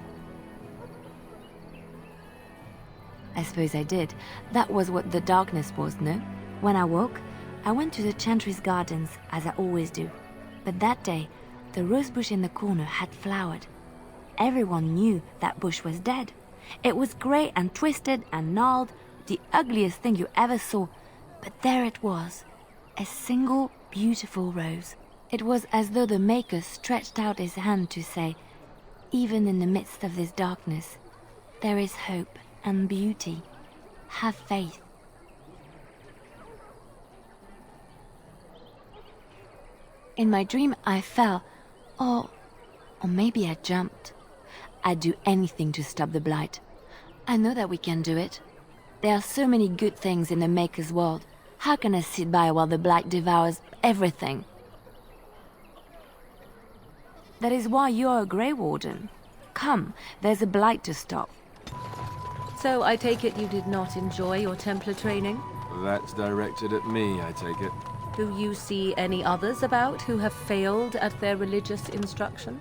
I suppose I did. That was what the darkness was, no? When I woke, I went to the Chantry's gardens, as I always do. But that day, the rose bush in the corner had flowered. Everyone knew that bush was dead. It was grey and twisted and gnarled, the ugliest thing you ever saw. But there it was, a single beautiful rose. It was as though the Maker stretched out his hand to say, even in the midst of this darkness, there is hope and beauty. Have faith. In my dream, I fell, or maybe I jumped. I'd do anything to stop the blight. I know that we can do it. There are so many good things in the Maker's world. How can I sit by while the blight devours everything? That is why you're a Grey Warden. Come, there's a blight to stop. So I take it you did not enjoy your Templar training? That's directed at me, I take it. Do you see any others about who have failed at their religious instruction?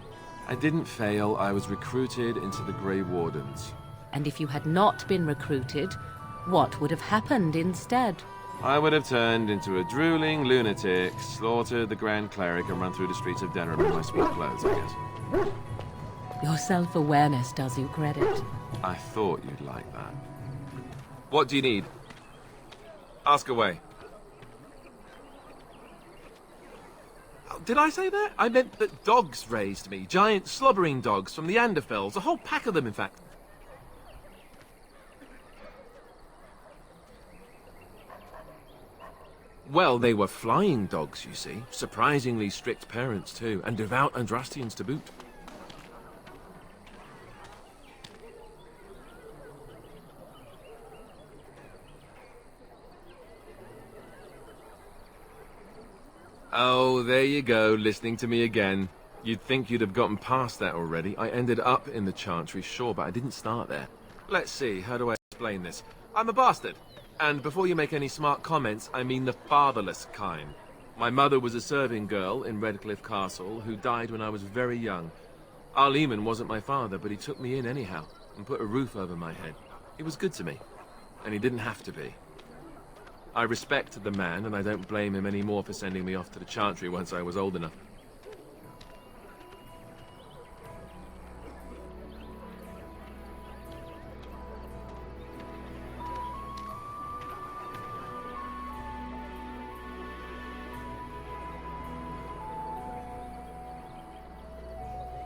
I didn't fail, I was recruited into the Grey Wardens. And if you had not been recruited, what would have happened instead? I would have turned into a drooling lunatic, slaughtered the Grand Cleric, and run through the streets of Denham in my sweet clothes, I guess. Your self-awareness does you credit. I thought you'd like that. What do you need? Ask away. Oh, did I say that? I meant that dogs raised me. Giant slobbering dogs from the Anderfells. A whole pack of them, in fact. Well, they were flying dogs, you see. Surprisingly strict parents, too. And devout Andrastians to boot. Oh, there you go, listening to me again. You'd think you'd have gotten past that already. I ended up in the Chantry, sure, but I didn't start there. Let's see, how do I explain this? I'm a bastard. And before you make any smart comments, I mean the fatherless kind. My mother was a serving girl in Redcliffe Castle who died when I was very young. Arleman wasn't my father, but he took me in anyhow and put a roof over my head. He was good to me, and he didn't have to be. I respect the man, and I don't blame him anymore for sending me off to the Chantry once I was old enough.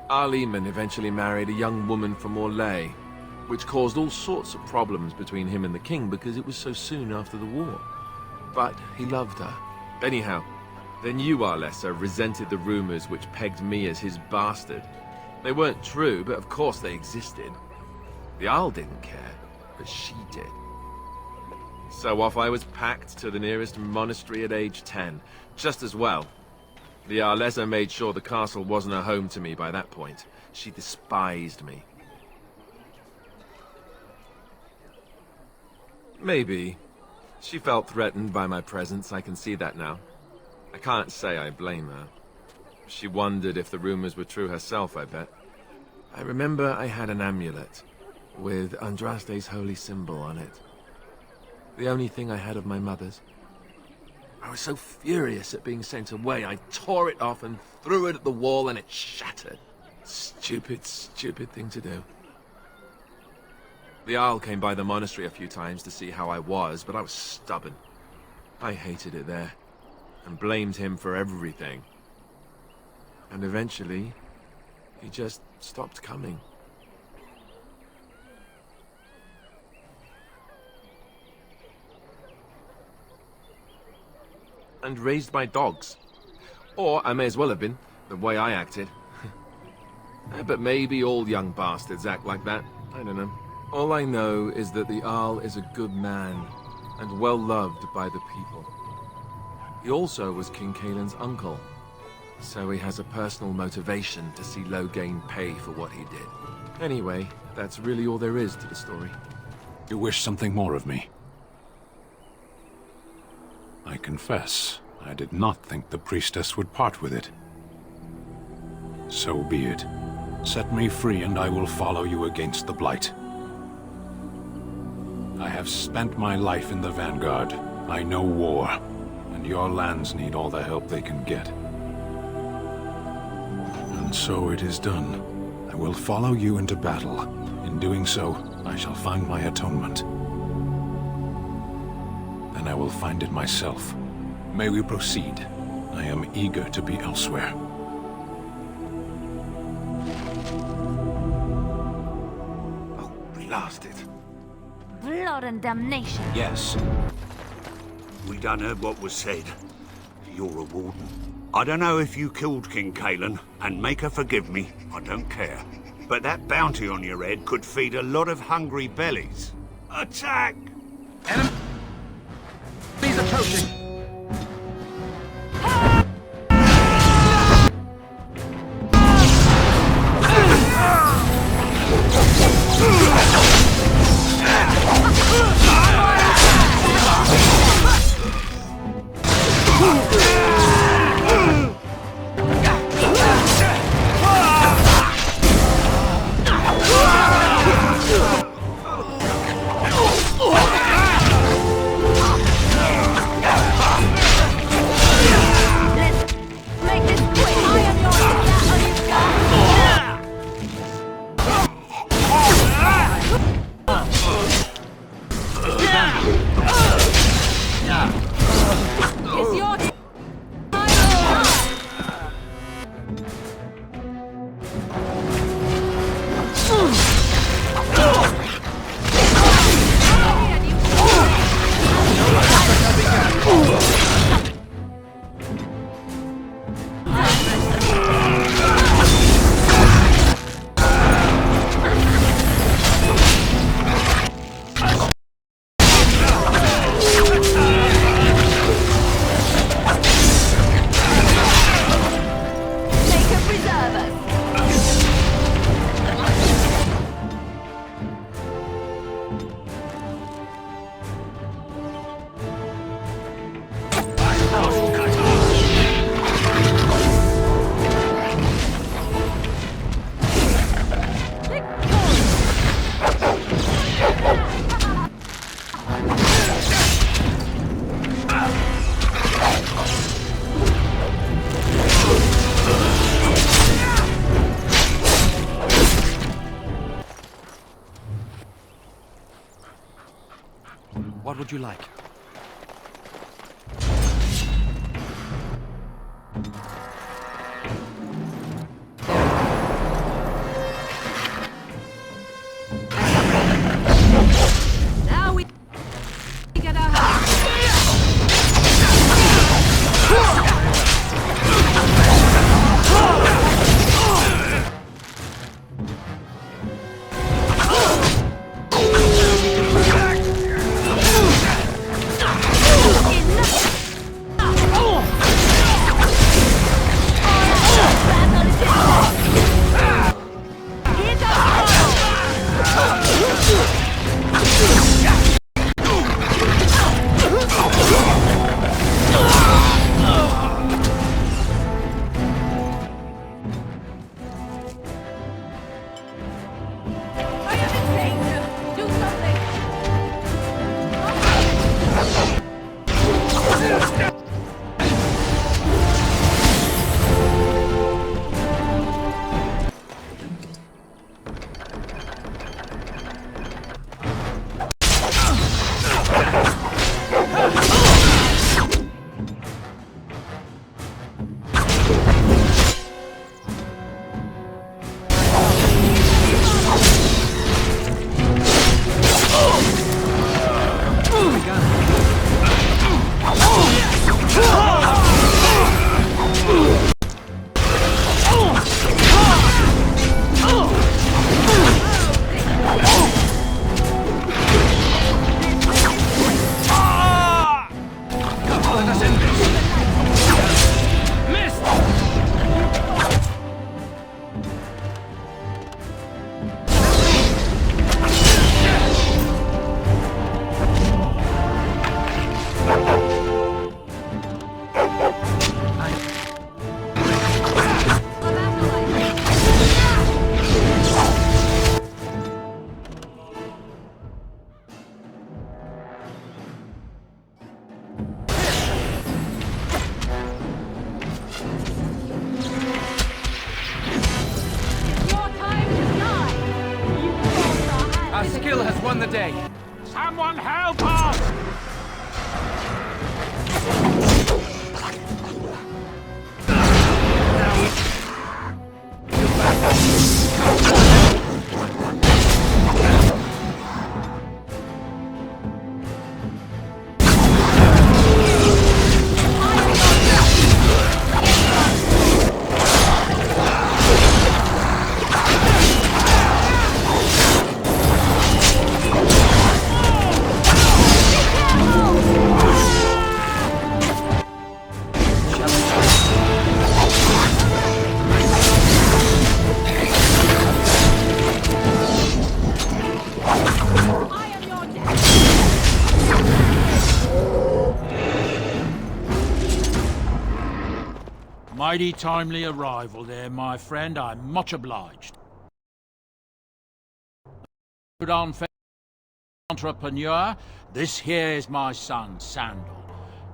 Arleman eventually married a young woman from Orlais, which caused all sorts of problems between him and the king because it was so soon after the war. But he loved her. Anyhow, the new Arlessa resented the rumors which pegged me as his bastard. They weren't true, but of course they existed. The Arl didn't care, but she did. So off I was packed to the nearest monastery at age 10, just as well. The Arlessa made sure the castle wasn't a home to me by that point. She despised me. Maybe. She felt threatened by my presence, I can see that now. I can't say I blame her. She wondered if the rumors were true herself, I bet. I remember I had an amulet with Andraste's holy symbol on it. The only thing I had of my mother's. I was so furious at being sent away, I tore it off and threw it at the wall and it shattered. Stupid, stupid thing to do. The Arl came by the monastery a few times to see how I was, but I was stubborn. I hated it there, and blamed him for everything. And eventually, he just stopped coming. and raised by dogs. Or I may as well have been, the way I acted. But maybe all young bastards act like that. I don't know. All I know is that the Arl is a good man, and well loved by the people. He also was King Caelan's uncle, so he has a personal motivation to see Logain pay for what he did. Anyway, that's really all there is to the story. You wish something more of me? I confess, I did not think the priestess would part with it. So be it. Set me free and I will follow you against the Blight. I have spent my life in the Vanguard. I know war, and your lands need all the help they can get. And so it is done. I will follow you into battle. In doing so, I shall find my atonement. Then I will find it myself. May we proceed? I am eager to be elsewhere. Blast it. Blood and damnation. Yes. We done heard what was said. You're a warden. I don't know if you killed King Caelan, and make her forgive me, I don't care. But that bounty on your head could feed a lot of hungry bellies. Attack! Enemies approaching! What would you like? Now we get our won the day. Someone help us! Mighty timely arrival there, my friend. I'm much obliged. Good on, entrepreneur. This here is my son, Sandal.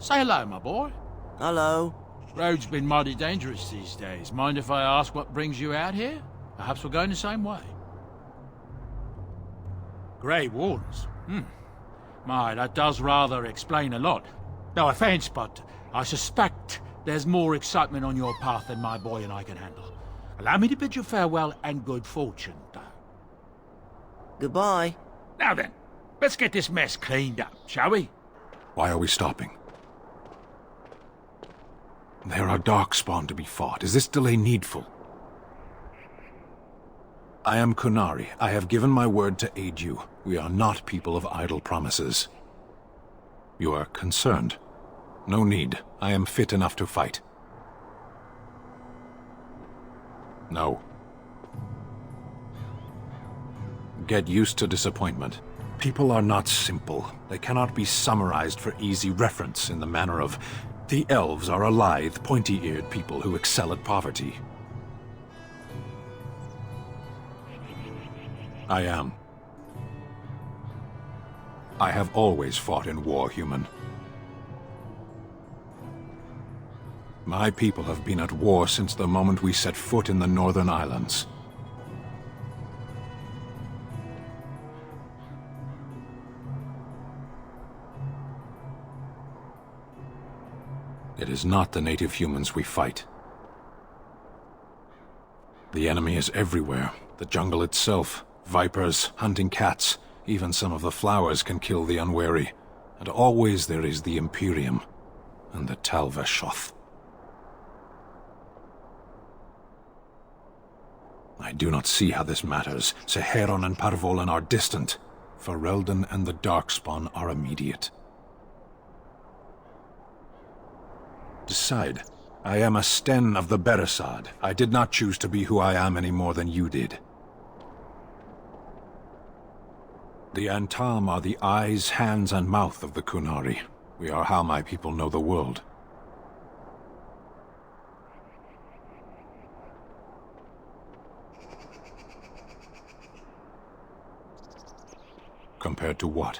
Say hello, my boy. Hello. Road's been mighty dangerous these days. Mind if I ask what brings you out here? Perhaps we're going the same way. Grey Wardens? My, that does rather explain a lot. No offense, but I suspect there's more excitement on your path than my boy and I can handle. Allow me to bid you farewell and good fortune, though. Goodbye. Now then, let's get this mess cleaned up, shall we? Why are we stopping? There are darkspawn to be fought. Is this delay needful? I am Kunari. I have given my word to aid you. We are not people of idle promises. You are concerned. No need. I am fit enough to fight. No. Get used to disappointment. People are not simple. They cannot be summarized for easy reference in the manner of, the elves are a lithe, pointy-eared people who excel at poverty. I am. I have always fought in war, human. My people have been at war since the moment we set foot in the Northern Islands. It is not the native humans we fight. The enemy is everywhere. The jungle itself, vipers, hunting cats, even some of the flowers can kill the unwary. And always there is the Imperium and the Talvashoth. I do not see how this matters. Seheron and Parvolan are distant. Ferelden and the Darkspawn are immediate. Decide. I am a Sten of the Beresad. I did not choose to be who I am any more than you did. The Antam are the eyes, hands, and mouth of the Kunari. We are how my people know the world. Compared to what?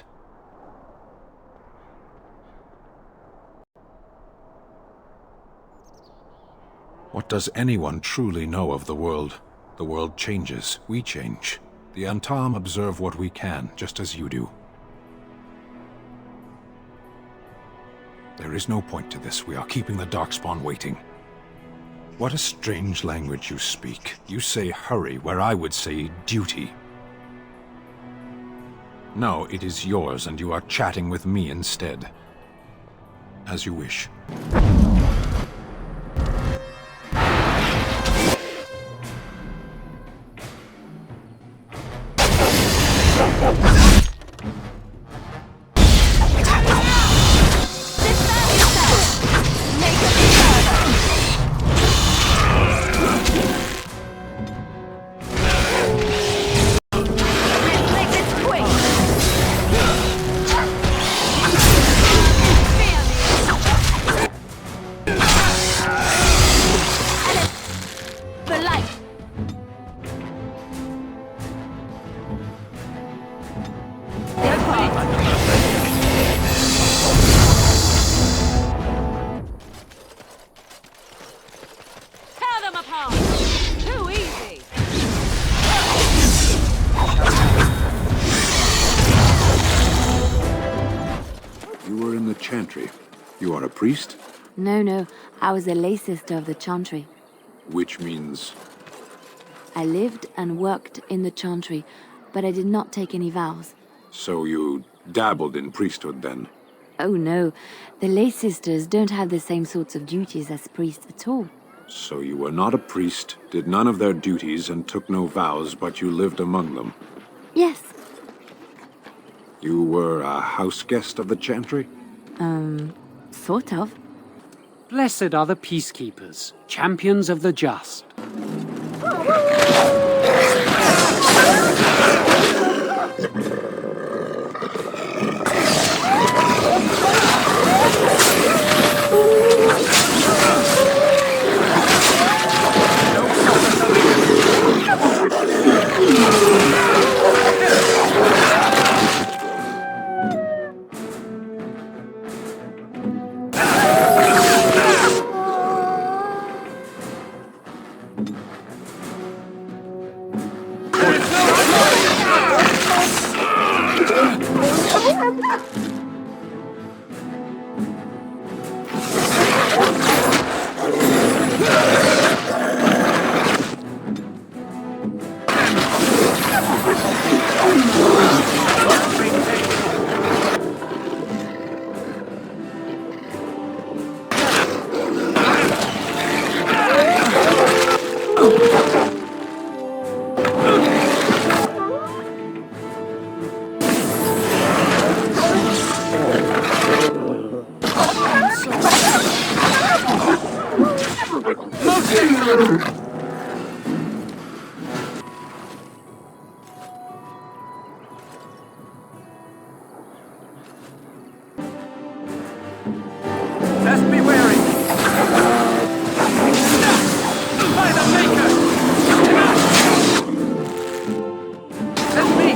What does anyone truly know of the world? The world changes. We change. The Antam observe what we can, just as you do. There is no point to this. We are keeping the Darkspawn waiting. What a strange language you speak. You say hurry, where I would say duty. No, it is yours, and you are chatting with me instead. As you wish. chantry. You are a priest? No, I was a lay sister of the chantry. Which means... I lived and worked in the chantry, but I did not take any vows. So you dabbled in priesthood then? Oh no, the lay sisters don't have the same sorts of duties as priests at all. So you were not a priest, did none of their duties, and took no vows, but you lived among them? Yes. You were a house guest of the chantry? Sort of. Blessed are the peacekeepers, champions of the just. Just be wary! By the Maker! Let me!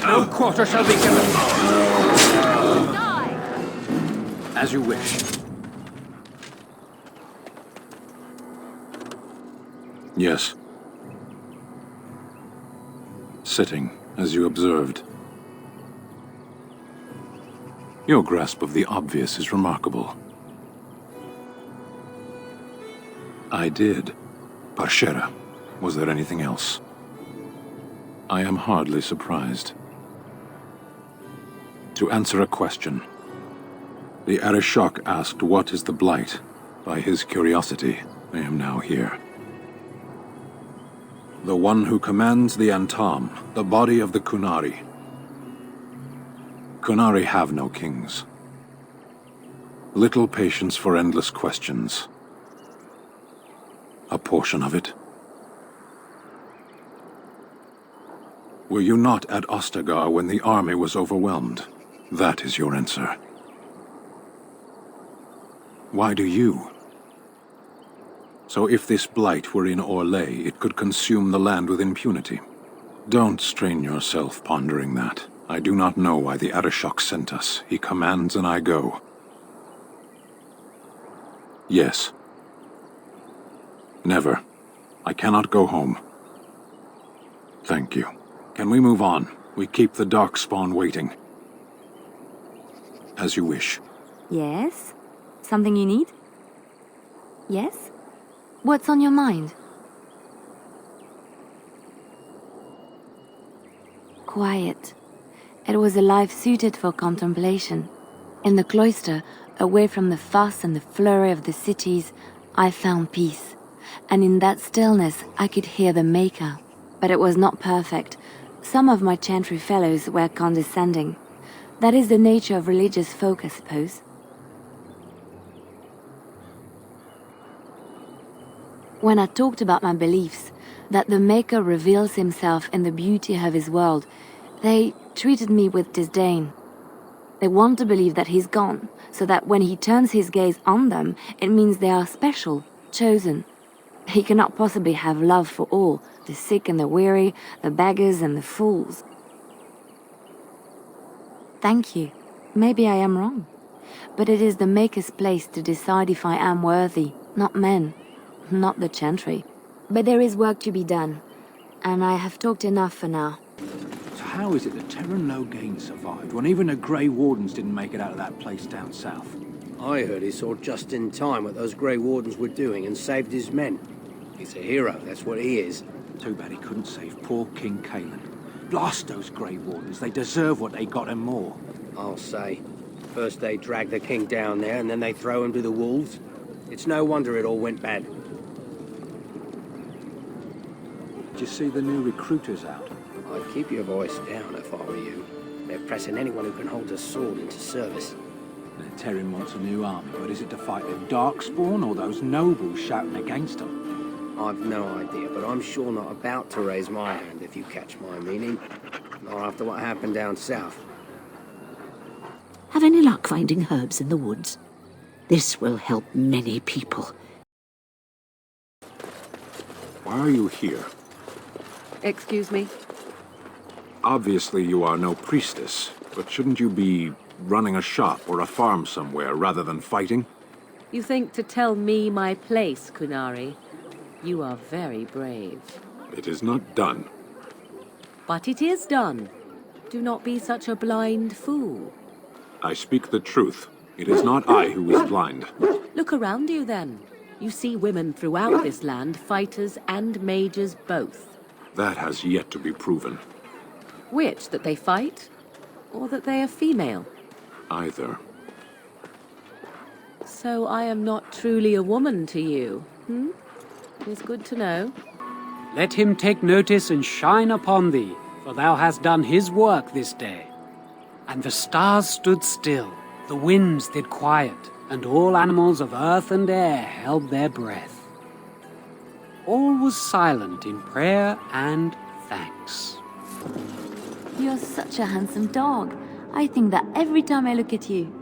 No quarter shall be given. As you wish. Yes. Sitting, as you observed. Your grasp of the obvious is remarkable. I did. Parshera. Was there anything else? I am hardly surprised. To answer a question, the Arishok asked what is the Blight. By his curiosity, I am now here. The one who commands the Antam, the body of the Kunari. Kunari have no kings. Little patience for endless questions. A portion of it. Were you not at Ostagar when the army was overwhelmed? That is your answer. Why do you? So if this blight were in Orlais, it could consume the land with impunity. Don't strain yourself pondering that. I do not know why the Arishok sent us. He commands and I go. Yes. Never. I cannot go home. Thank you. Can we move on? We keep the Darkspawn waiting. As you wish. Yes? Something you need? Yes? What's on your mind? Quiet. It was a life suited for contemplation. In the cloister, away from the fuss and the flurry of the cities, I found peace. And in that stillness, I could hear the Maker. But it was not perfect. Some of my chantry fellows were condescending. That is the nature of religious folk, I suppose. When I talked about my beliefs, that the Maker reveals himself in the beauty of his world, they treated me with disdain. They want to believe that he's gone, so that when he turns his gaze on them, it means they are special, chosen. He cannot possibly have love for all, the sick and the weary, the beggars and the fools. Thank you. Maybe I am wrong. But it is the Maker's place to decide if I am worthy, not men. not the Chantry. But there is work to be done, and I have talked enough for now. So how is it that Terran Logain survived, when even the Grey Wardens didn't make it out of that place down south? I heard he saw just in time what those Grey Wardens were doing and saved his men. He's a hero, that's what he is. Too bad he couldn't save poor King Kaelin. Blast those Grey Wardens, they deserve what they got and more. I'll say. First they drag the king down there, and then they throw him to the wolves. It's no wonder it all went bad. Did you see the new recruiters out? I'd keep your voice down if I were you. They're pressing anyone who can hold a sword into service. The Terran wants a new army, but is it to fight the Darkspawn or those nobles shouting against them? I've no idea, but I'm sure not about to raise my hand, if you catch my meaning. Not after what happened down south. Have any luck finding herbs in the woods? This will help many people. Why are you here? Excuse me? Obviously you are no priestess, but shouldn't you be running a shop or a farm somewhere rather than fighting? You think to tell me my place, Kunari? You are very brave. It is not done. But it is done. Do not be such a blind fool. I speak the truth. It is not I who is blind. Look around you, then. You see women throughout this land, fighters and mages both. That has yet to be proven. Which, that they fight, or that they are female? Either. So I am not truly a woman to you, hmm? It is good to know. Let him take notice and shine upon thee, for thou hast done his work this day. And the stars stood still, the winds did quiet, and all animals of earth and air held their breath. All was silent in prayer and thanks. You're such a handsome dog. I think that every time I look at you.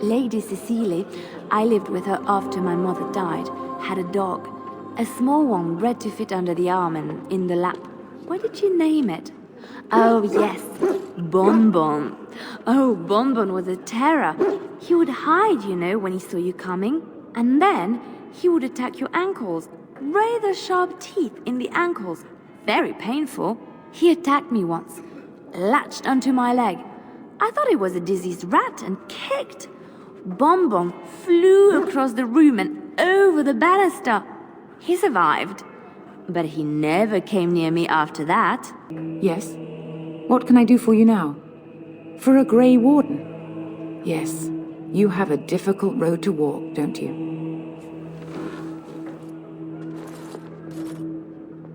Lady Cecile, I lived with her after my mother died, had a dog. A small one bred to fit under the arm and in the lap. What did you name it? Oh, yes, Bonbon. Oh, Bonbon was a terror. He would hide, you know, when he saw you coming. And then he would attack your ankles. Rather sharp teeth in the ankles. Very painful. He attacked me once. Latched onto my leg. I thought it was a diseased rat and kicked. Bonbon flew across the room and over the banister. He survived. But he never came near me after that. Yes? What can I do for you now? For a Grey Warden? Yes, you have a difficult road to walk, don't you?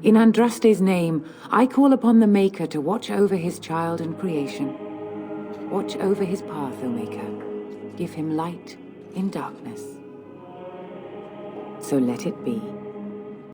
In Andraste's name, I call upon the Maker to watch over his child and creation. Watch over his path, O Maker. Give him light in darkness. So let it be.